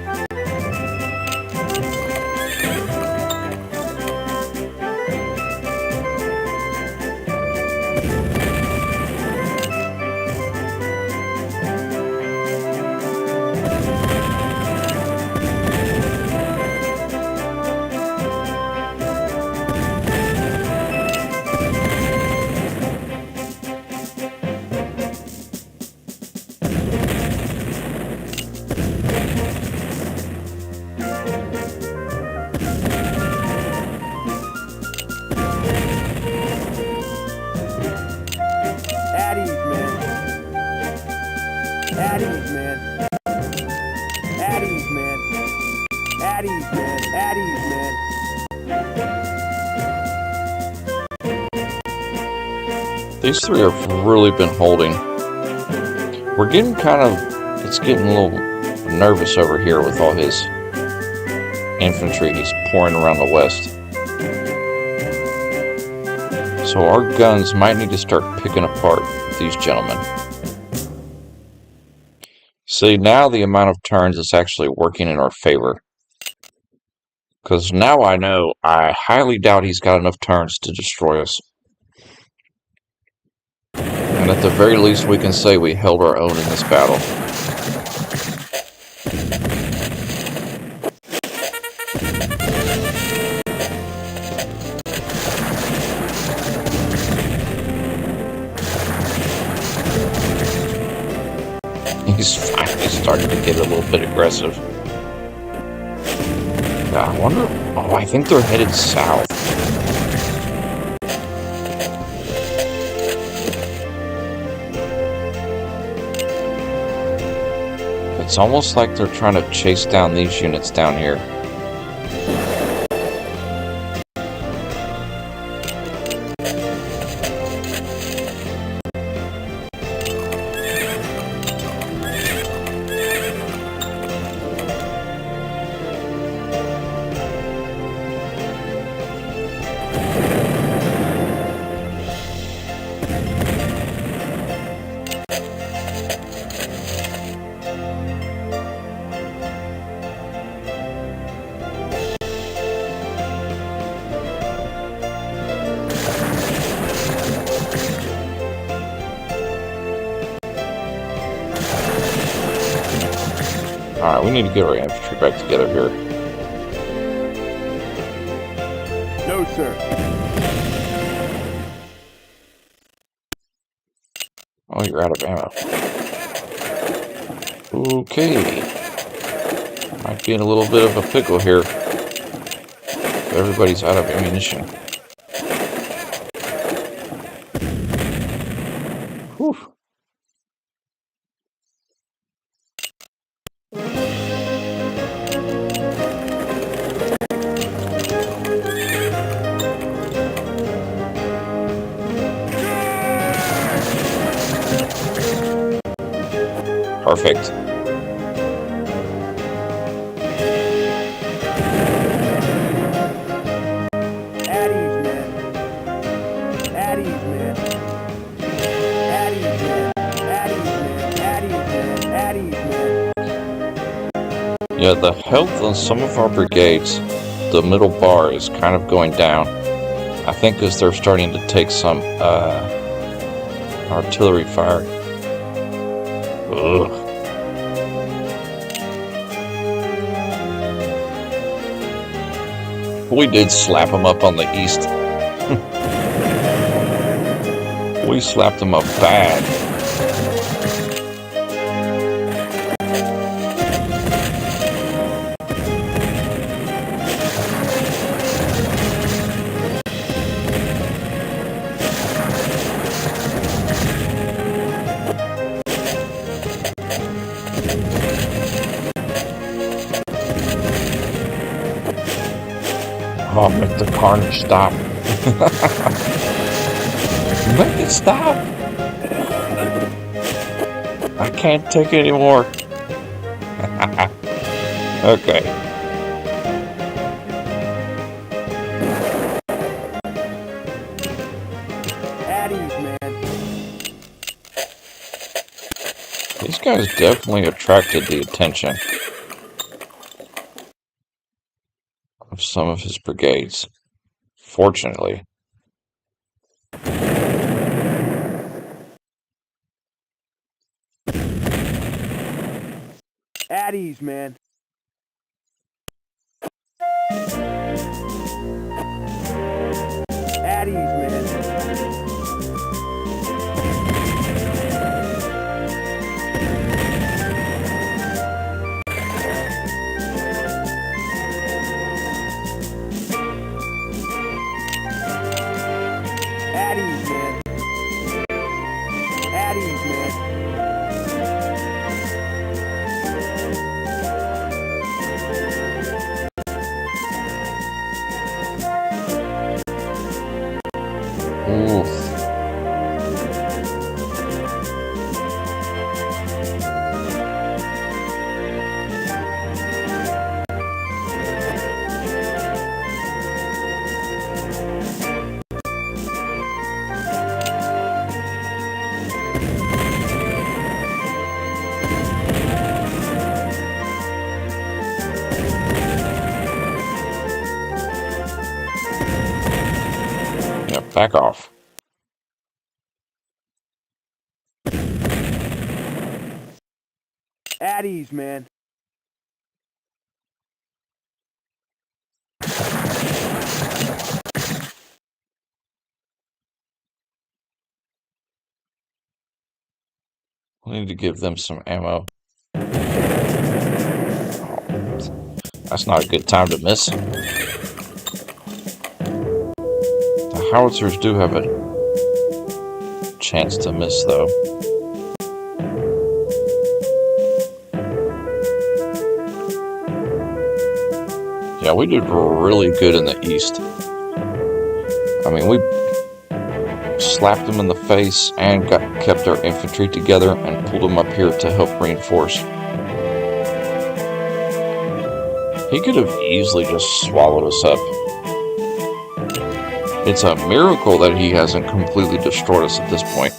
[SPEAKER 2] Addies, man. Addies, man. Addies, man. Addies, man.
[SPEAKER 1] These three have really been holding. We're getting it's getting a little nervous over here with all his infantry he's pouring around the west. So our guns might need to start picking apart these gentlemen. See, now the amount of turns is actually working in our favor. Because now I know I highly doubt he's got enough turns to destroy us. And at the very least, we can say we held our own in this battle. get a little bit aggressive. I wonder... Oh, I think they're headed south. It's almost like they're trying to chase down these units down here. Alright, we need to get our infantry back together here.
[SPEAKER 2] No, sir.
[SPEAKER 1] Oh, you're out of ammo. Okay. Might be in a little bit of a pickle here. Everybody's out of ammunition. Whew. Perfect.
[SPEAKER 2] At ease, man. At ease, man. At ease, man. At ease, man. At ease, man. At ease, man.
[SPEAKER 1] Yeah, the health on some of our brigades, the middle bar is kind of going down. I think because they're starting to take some artillery fire. Ugh. We did slap them up on the east. We slapped them up bad. Oh, make the carnage stop. Make it stop. I can't take it anymore. Okay.
[SPEAKER 2] At ease, man.
[SPEAKER 1] These guys definitely attracted the attention of some of his brigades. Fortunately.
[SPEAKER 2] At ease, man. At ease, man. At ease, man. At ease, man.
[SPEAKER 1] Oof. Yeah, back off.
[SPEAKER 2] At ease, man.
[SPEAKER 1] We need to give them some ammo. That's not a good time to miss. The howitzers do have a chance to miss, though. Yeah, we did really good in the east. I mean, we slapped them in the face and kept our infantry together and pulled them up here to help reinforce. He could have easily just swallowed us up. It's a miracle that he hasn't completely destroyed us at this point.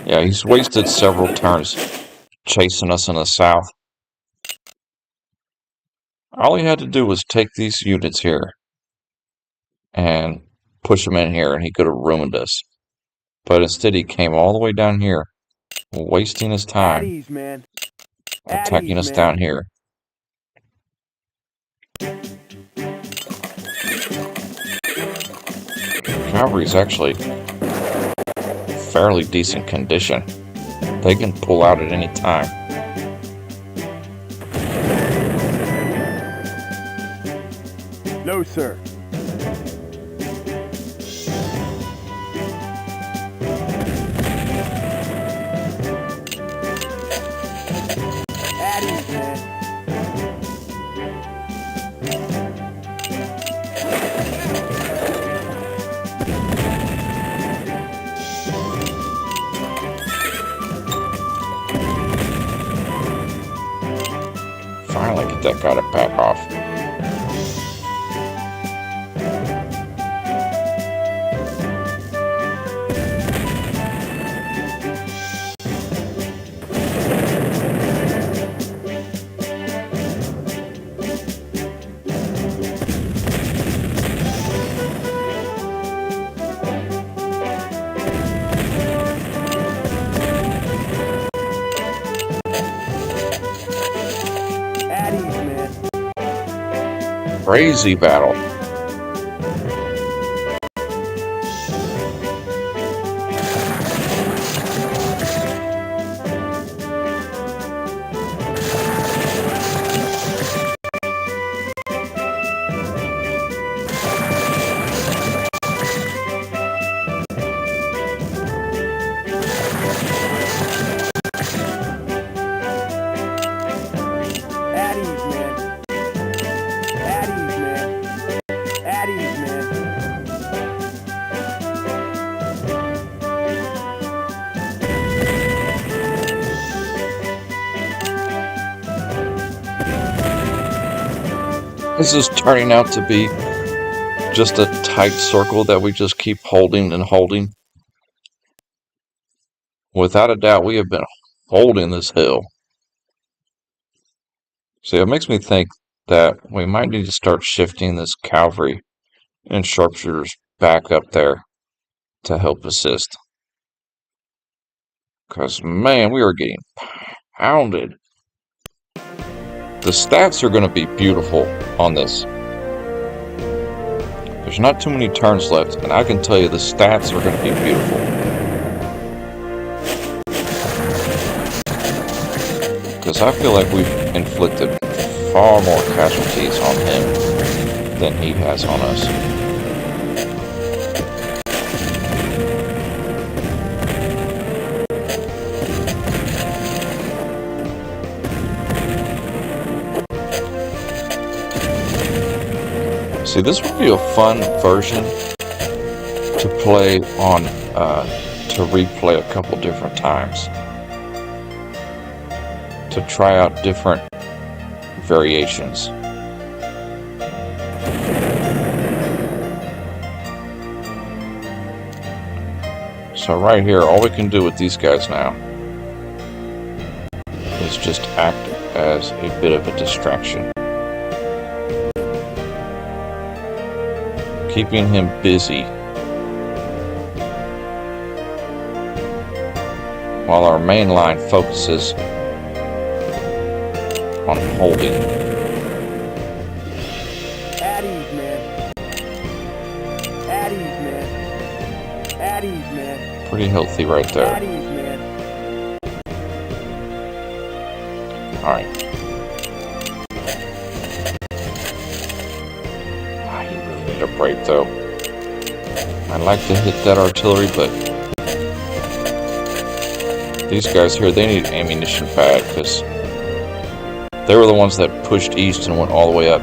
[SPEAKER 1] Yeah, he's wasted several turns chasing us in the south. All he had to do was take these units here and push them in here, and he could have ruined us. But instead, he came all the way down here, wasting his time attacking us down here. Cavalry's actually fairly decent condition. They can pull out at any time.
[SPEAKER 2] No, sir. At ease, man.
[SPEAKER 1] Finally get that guy to back off.
[SPEAKER 2] At ease, man.
[SPEAKER 1] Crazy battle.
[SPEAKER 2] At ease, man. At ease, man. At ease, man.
[SPEAKER 1] This is turning out to be just a tight circle that we just keep holding and holding. Without a doubt, we have been holding this hill. See, it makes me think that we might need to start shifting this cavalry and sharpshooters back up there to help assist. Because, man, we are getting pounded. The stats are going to be beautiful on this. There's not too many turns left, and I can tell you the stats are going to be beautiful. Because I feel like we've inflicted far more casualties on him than he has on us. See, this would be a fun version to play on, to replay a couple different times. To try out different variations. So right here, all we can do with these guys now is just act as a bit of a distraction. keeping him busy while our main line focuses on holding.
[SPEAKER 2] At ease, man. At ease, man. At ease, man.
[SPEAKER 1] Pretty healthy right
[SPEAKER 2] At
[SPEAKER 1] there.
[SPEAKER 2] ease, man.
[SPEAKER 1] Alright. He really need a break though. I'd like to hit that artillery, but these guys here, they need ammunition bad because they were the ones that pushed east and went all the way up.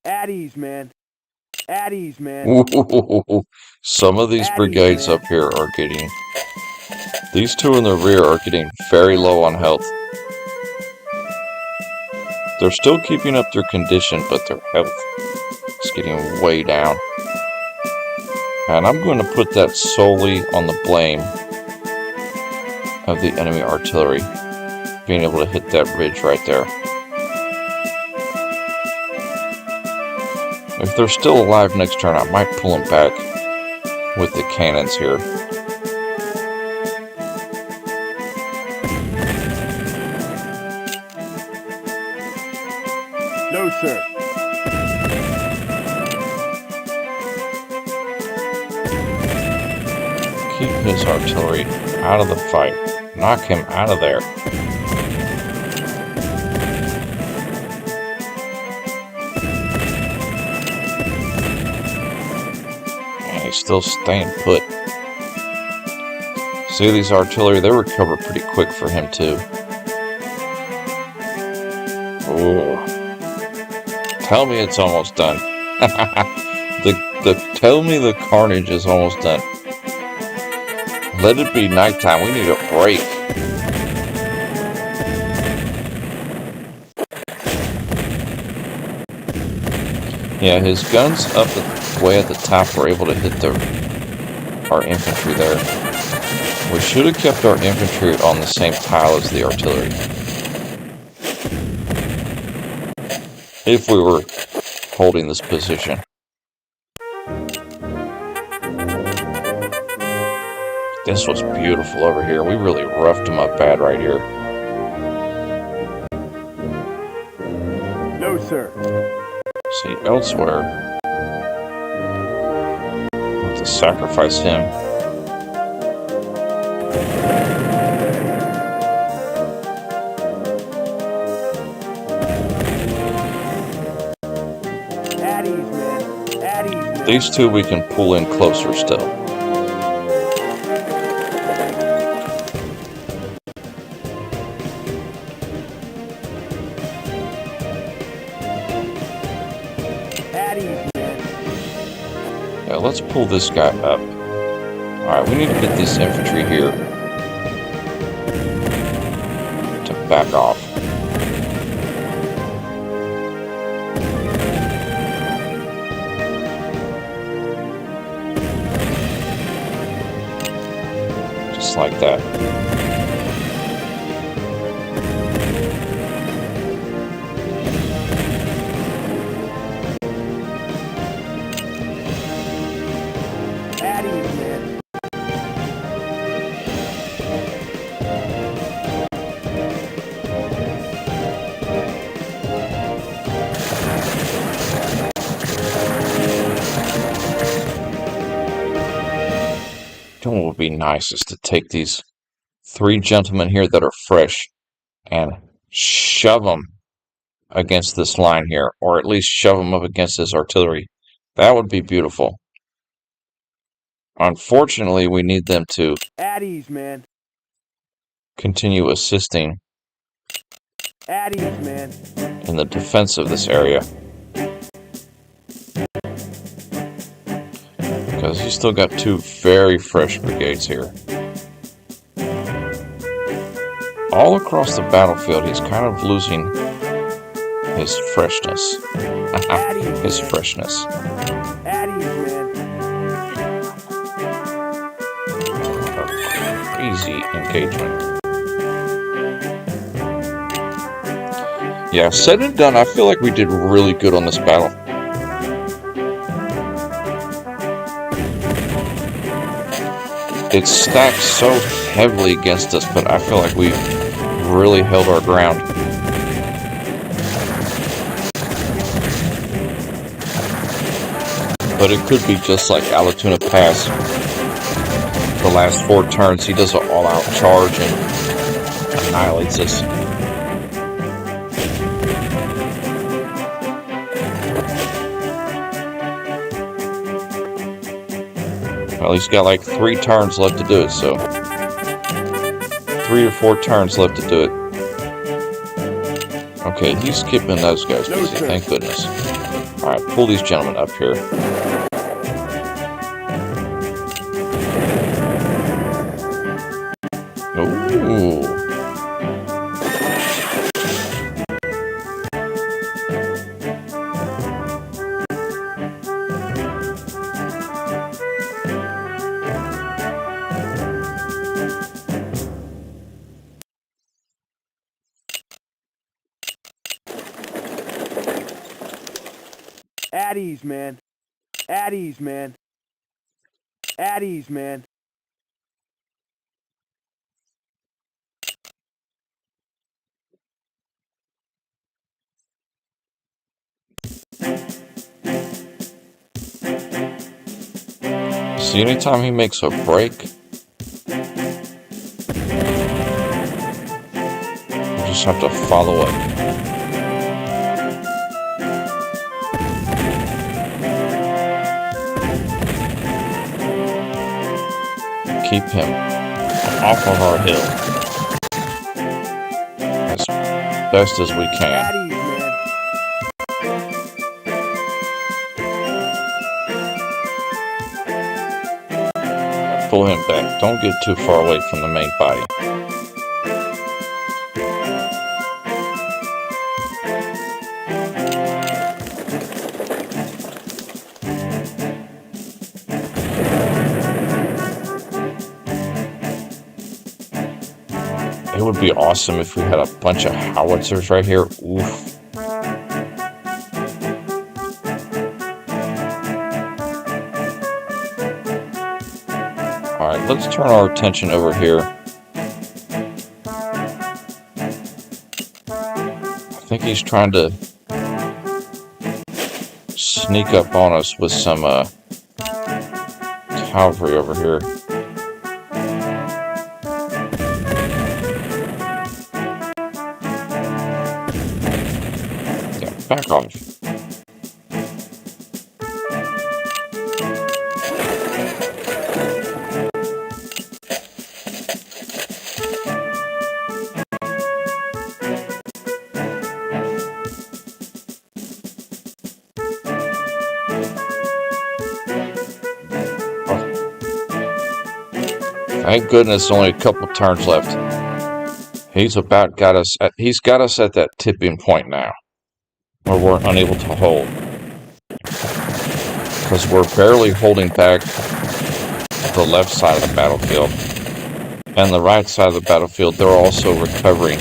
[SPEAKER 2] At ease, man. At ease, man.
[SPEAKER 1] Ooh, some of these brigades up here are getting... These two in the rear are getting very low on health. They're still keeping up their condition, but their health is getting way down. And I'm going to put that solely on the blame of the enemy artillery being able to hit that ridge right there. If they're still alive next turn, I might pull them back with the cannons here.
[SPEAKER 2] No, sir.
[SPEAKER 1] Keep his artillery out of the fight. Knock him out of there. And he's still staying put. See, these artillery, they recover pretty quick for him too. Ooh. Tell me it's almost done. Tell me the carnage is almost done. Let it be nighttime. We need a break. Yeah, his guns up way at the top were able to hit our infantry there. We should have kept our infantry on the same tile as the artillery. If we were holding this position. This was beautiful over here. We really roughed them up bad right here.
[SPEAKER 2] No, sir.
[SPEAKER 1] See, elsewhere, we'll have to sacrifice him.
[SPEAKER 2] At ease, man. At ease, man.
[SPEAKER 1] These two we can pull in closer still.
[SPEAKER 2] At ease, man.
[SPEAKER 1] Yeah, let's pull this guy up. Alright, we need to get this infantry here to back off. Just like that.
[SPEAKER 2] At ease, man.
[SPEAKER 1] You know what would be nice is to take these three gentlemen here that are fresh and shove them against this line here, or at least shove them up against this artillery. That would be beautiful. Unfortunately, we need them to
[SPEAKER 2] At ease, man.
[SPEAKER 1] continue assisting
[SPEAKER 2] At ease, man.
[SPEAKER 1] in the defense of this area. Because he's still got two very fresh brigades here. All across the battlefield, he's kind of losing his freshness. His freshness. Crazy engagement. Yeah, said and done, I feel like we did really good on this battle. It stacked so heavily against us, but I feel like we've really held our ground. But it could be just like Alatoona Pass. The last 4 turns, he does an all-out charge and annihilates us. Well, he's got like 3 turns left to do it, so 3 or 4 turns left to do it. Okay, he's skipping those guys, busy, thank goodness. Alright, pull these gentlemen up here. Ooh.
[SPEAKER 2] At ease, man. At ease, man. At ease, man.
[SPEAKER 1] See, anytime he makes a break, you just have to follow up. Keep him off of our hill as best as we can. Pull him back. Don't get too far away from the main body. It would be awesome if we had a bunch of howitzers right here. Oof. Alright, let's turn our attention over here. I think he's trying to sneak up on us with some cavalry over here. Yeah, back off. Thank goodness, only a couple turns left. He's about got us. He's got us at that tipping point now, where we're unable to hold, because we're barely holding back the left side of the battlefield, and the right side of the battlefield. They're also recovering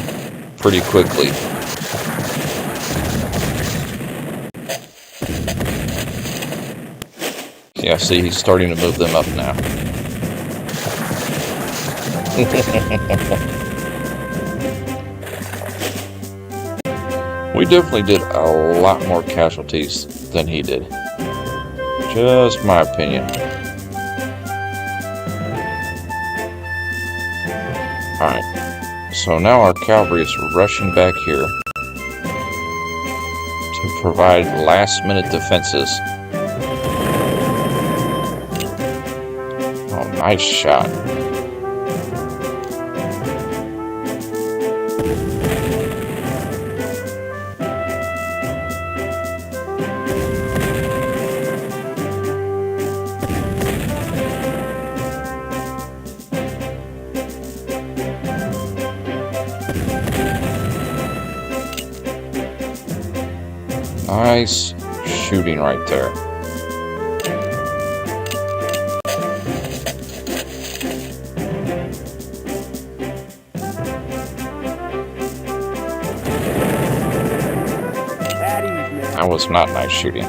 [SPEAKER 1] pretty quickly. Yeah, see, he's starting to move them up now. We definitely did a lot more casualties than he did. Just my opinion. Alright, so now our cavalry is rushing back here to provide last-minute defenses. Oh, nice shot. Nice shooting right there. That was not nice shooting.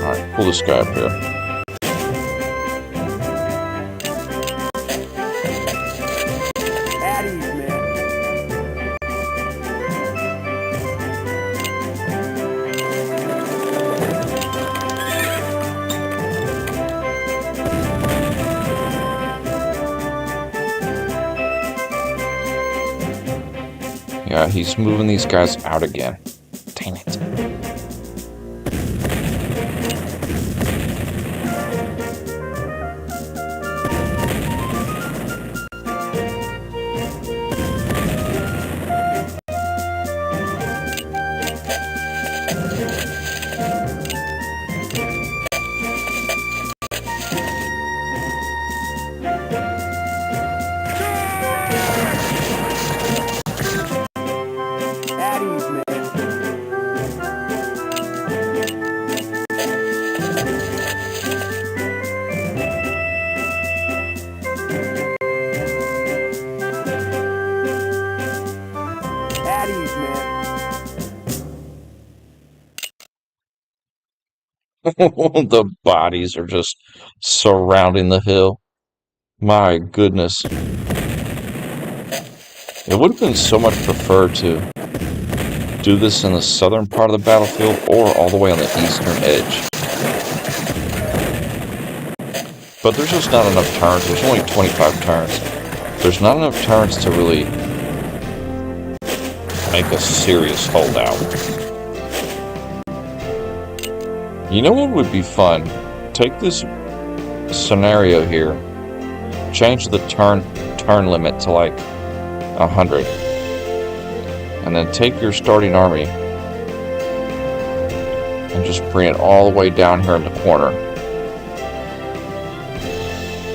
[SPEAKER 1] Alright, pull this guy up here. Yeah, he's moving these guys out again. Dang it. The bodies are just surrounding the hill. My goodness. It would have been so much preferred to do this in the southern part of the battlefield or all the way on the eastern edge. But there's just not enough turns. There's only 25 turns. There's not enough turns to really make a serious holdout. You know what would be fun? Take this scenario here, change the turn limit to like 100, and then take your starting army and just bring it all the way down here in the corner.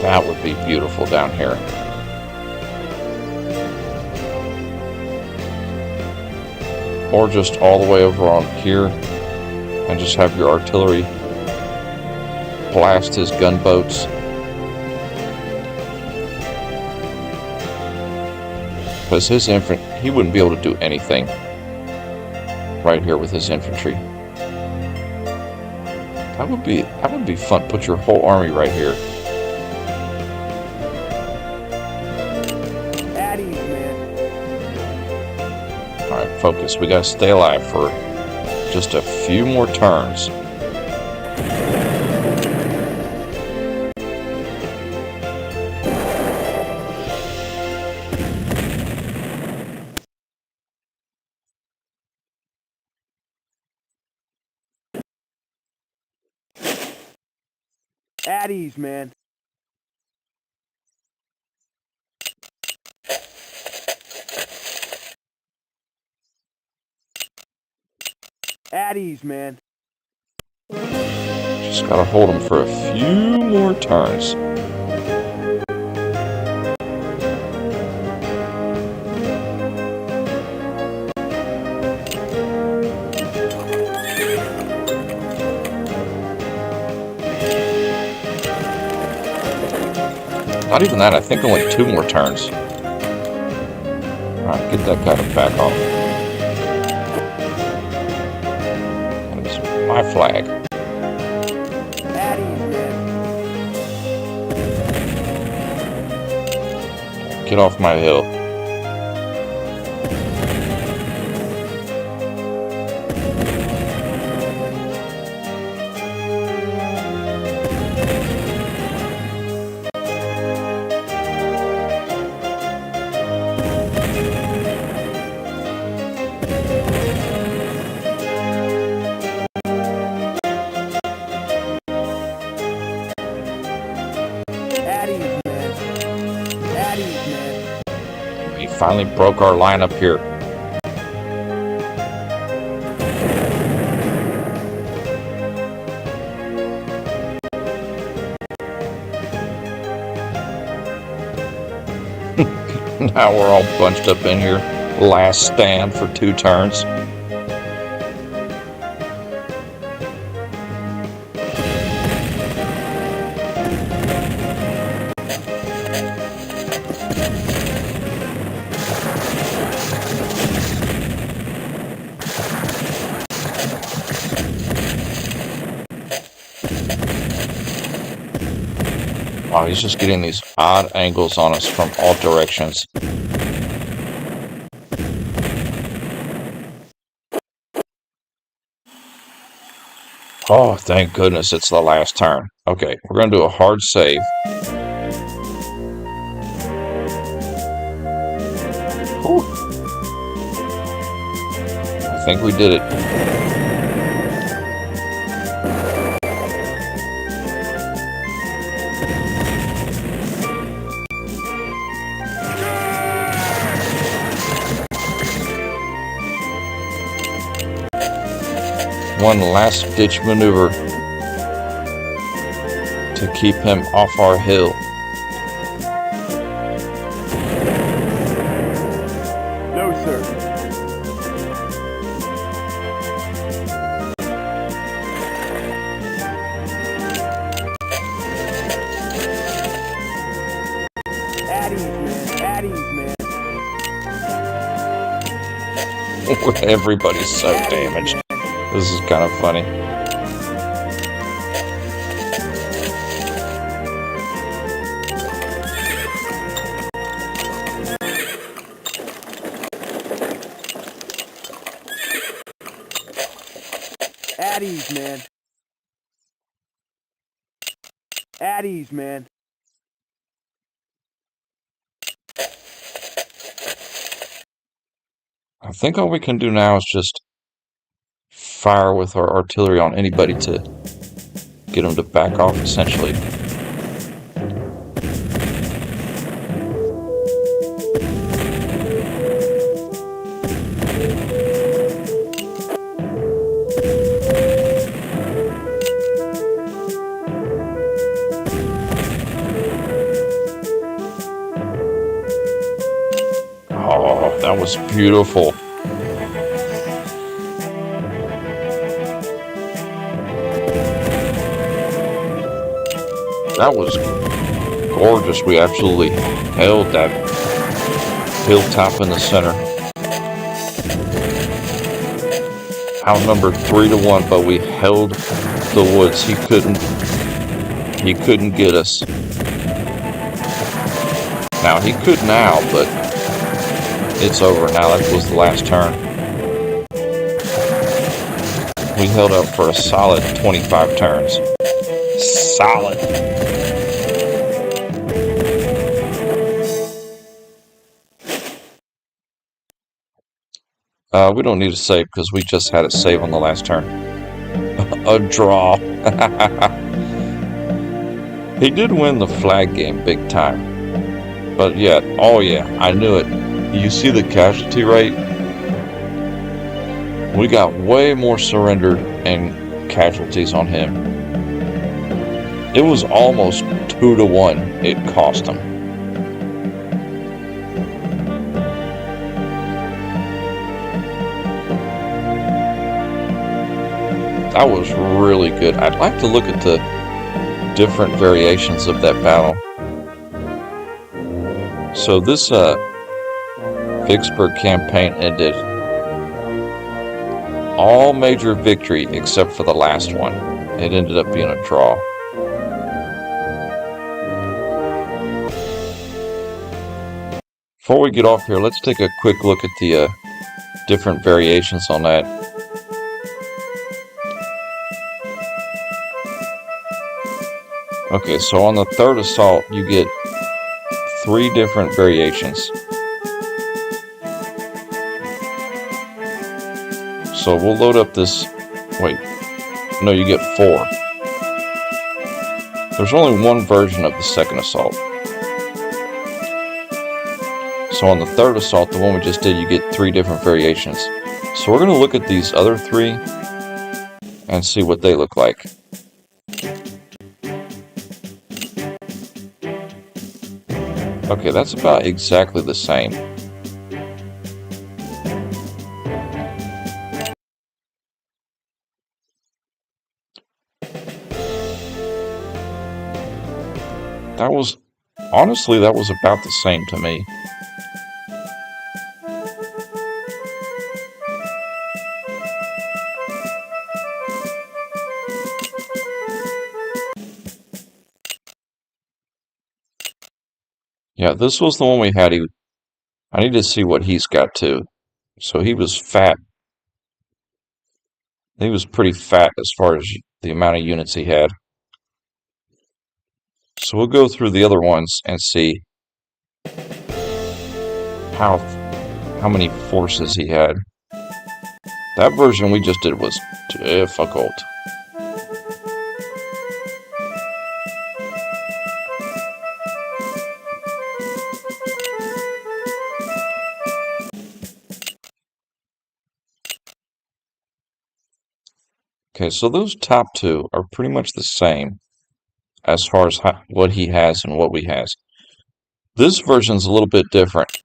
[SPEAKER 1] That would be beautiful down here. Or just all the way over on here and just have your artillery blast his gunboats. Because his he wouldn't be able to do anything right here with his infantry. That would be fun. Put your whole army right here. Alright, focus. We gotta stay alive for just a few more turns.
[SPEAKER 2] At ease, man. At ease, man.
[SPEAKER 1] Just gotta hold him for a few more turns. Not even that, I think only 2 more turns. Alright, get that guy to back off. That is my flag. Get off my hill. We finally broke our line up here. Now we're all bunched up in here. Last stand for 2 turns. Wow, he's just getting these odd angles on us from all directions. Oh, thank goodness it's the last turn. Okay, we're going to do a hard save. Whew. I think we did it. One last-ditch maneuver to keep him off our hill.
[SPEAKER 2] No, sir. At ease, man. At ease, man.
[SPEAKER 1] Everybody's so damaged. This is kind of funny.
[SPEAKER 2] At ease, man. At ease, man.
[SPEAKER 1] I think all we can do now is just fire with our artillery on anybody to get them to back off, essentially. Oh, that was beautiful. That was gorgeous. We absolutely held that hilltop in the center. Outnumbered 3-1, but we held the woods. He couldn't get us. Now he could now, but it's over now. That was the last turn. We held up for a solid 25 turns. Solid. We don't need to save because we just had it save on the last turn. A draw. He did win the flag game big time. But yet, oh yeah, I knew it. You see the casualty rate? We got way more surrendered and casualties on him. It was almost 2-1 it cost him. That was really good. I'd like to look at the different variations of that battle. So this Vicksburg campaign ended all major victory except for the last one. It ended up being a draw. Before we get off here, let's take a quick look at the different variations on that. Okay, so on the third assault, you get 3 different variations. So we'll load up this. Wait, no, you get 4. There's only one version of the second assault. So on the third assault, the one we just did, you get 3 different variations. So we're going to look at these other 3 and see what they look like. Okay, that's about exactly the same. Honestly, that was about the same to me. Yeah, this was the one we had. I need to see what he's got too. So he was fat. He was pretty fat as far as the amount of units he had. So we'll go through the other ones and see how many forces he had. That version we just did was difficult. Okay, so those top two are pretty much the same as far as what he has and what we has. This version's a little bit different.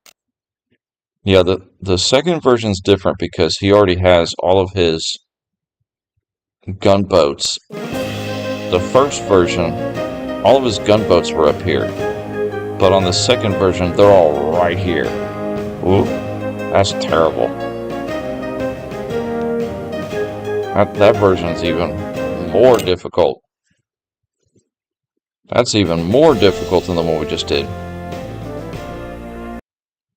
[SPEAKER 1] Yeah, the second version's different because he already has all of his gunboats. The first version, all of his gunboats were up here. But on the second version, they're all right here. Ooh, that's terrible. That version's even more difficult. That's even more difficult than the one we just did.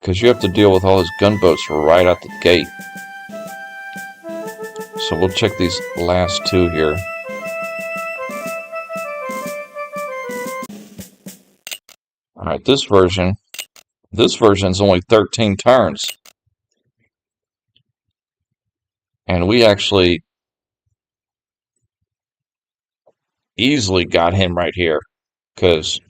[SPEAKER 1] Because you have to deal with all his gunboats right out the gate. So we'll check these last two here. Alright, this version's only 13 turns. And we actually easily got him right here. Because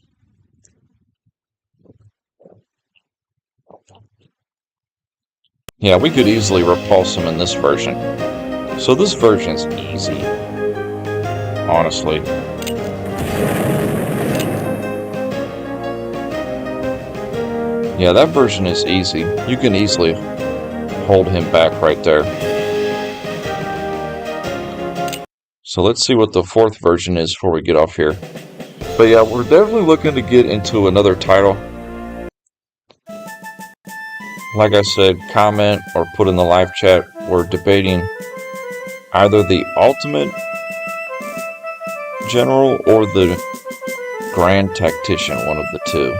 [SPEAKER 1] yeah, we could easily repulse him in this version. So this version's easy. Honestly. Yeah, that version is easy. You can easily hold him back right there. So let's see what the fourth version is before we get off here. But yeah, we're definitely looking to get into another title. Like I said, comment or put in the live chat. We're debating either the Ultimate General or the Grand Tactician, one of the two.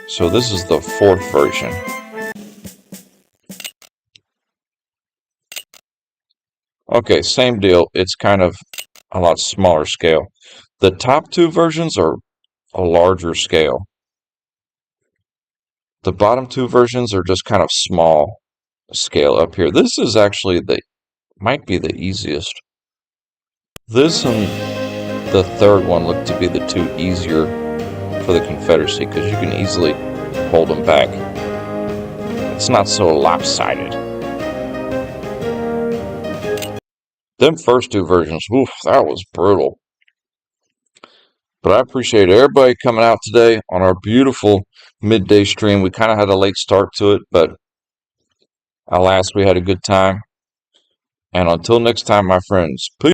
[SPEAKER 1] So this is the fourth version. Okay, same deal. It's kind of a lot smaller scale. The top two versions are a larger scale. The bottom two versions are just kind of small scale up here. This is actually might be the easiest. This and the third one look to be the two easier for the Confederacy because you can easily hold them back. It's not so lopsided. Them first two versions, oof, that was brutal. But I appreciate everybody coming out today on our beautiful midday stream. We kind of had a late start to it, but alas, we had a good time. And until next time, my friends, peace.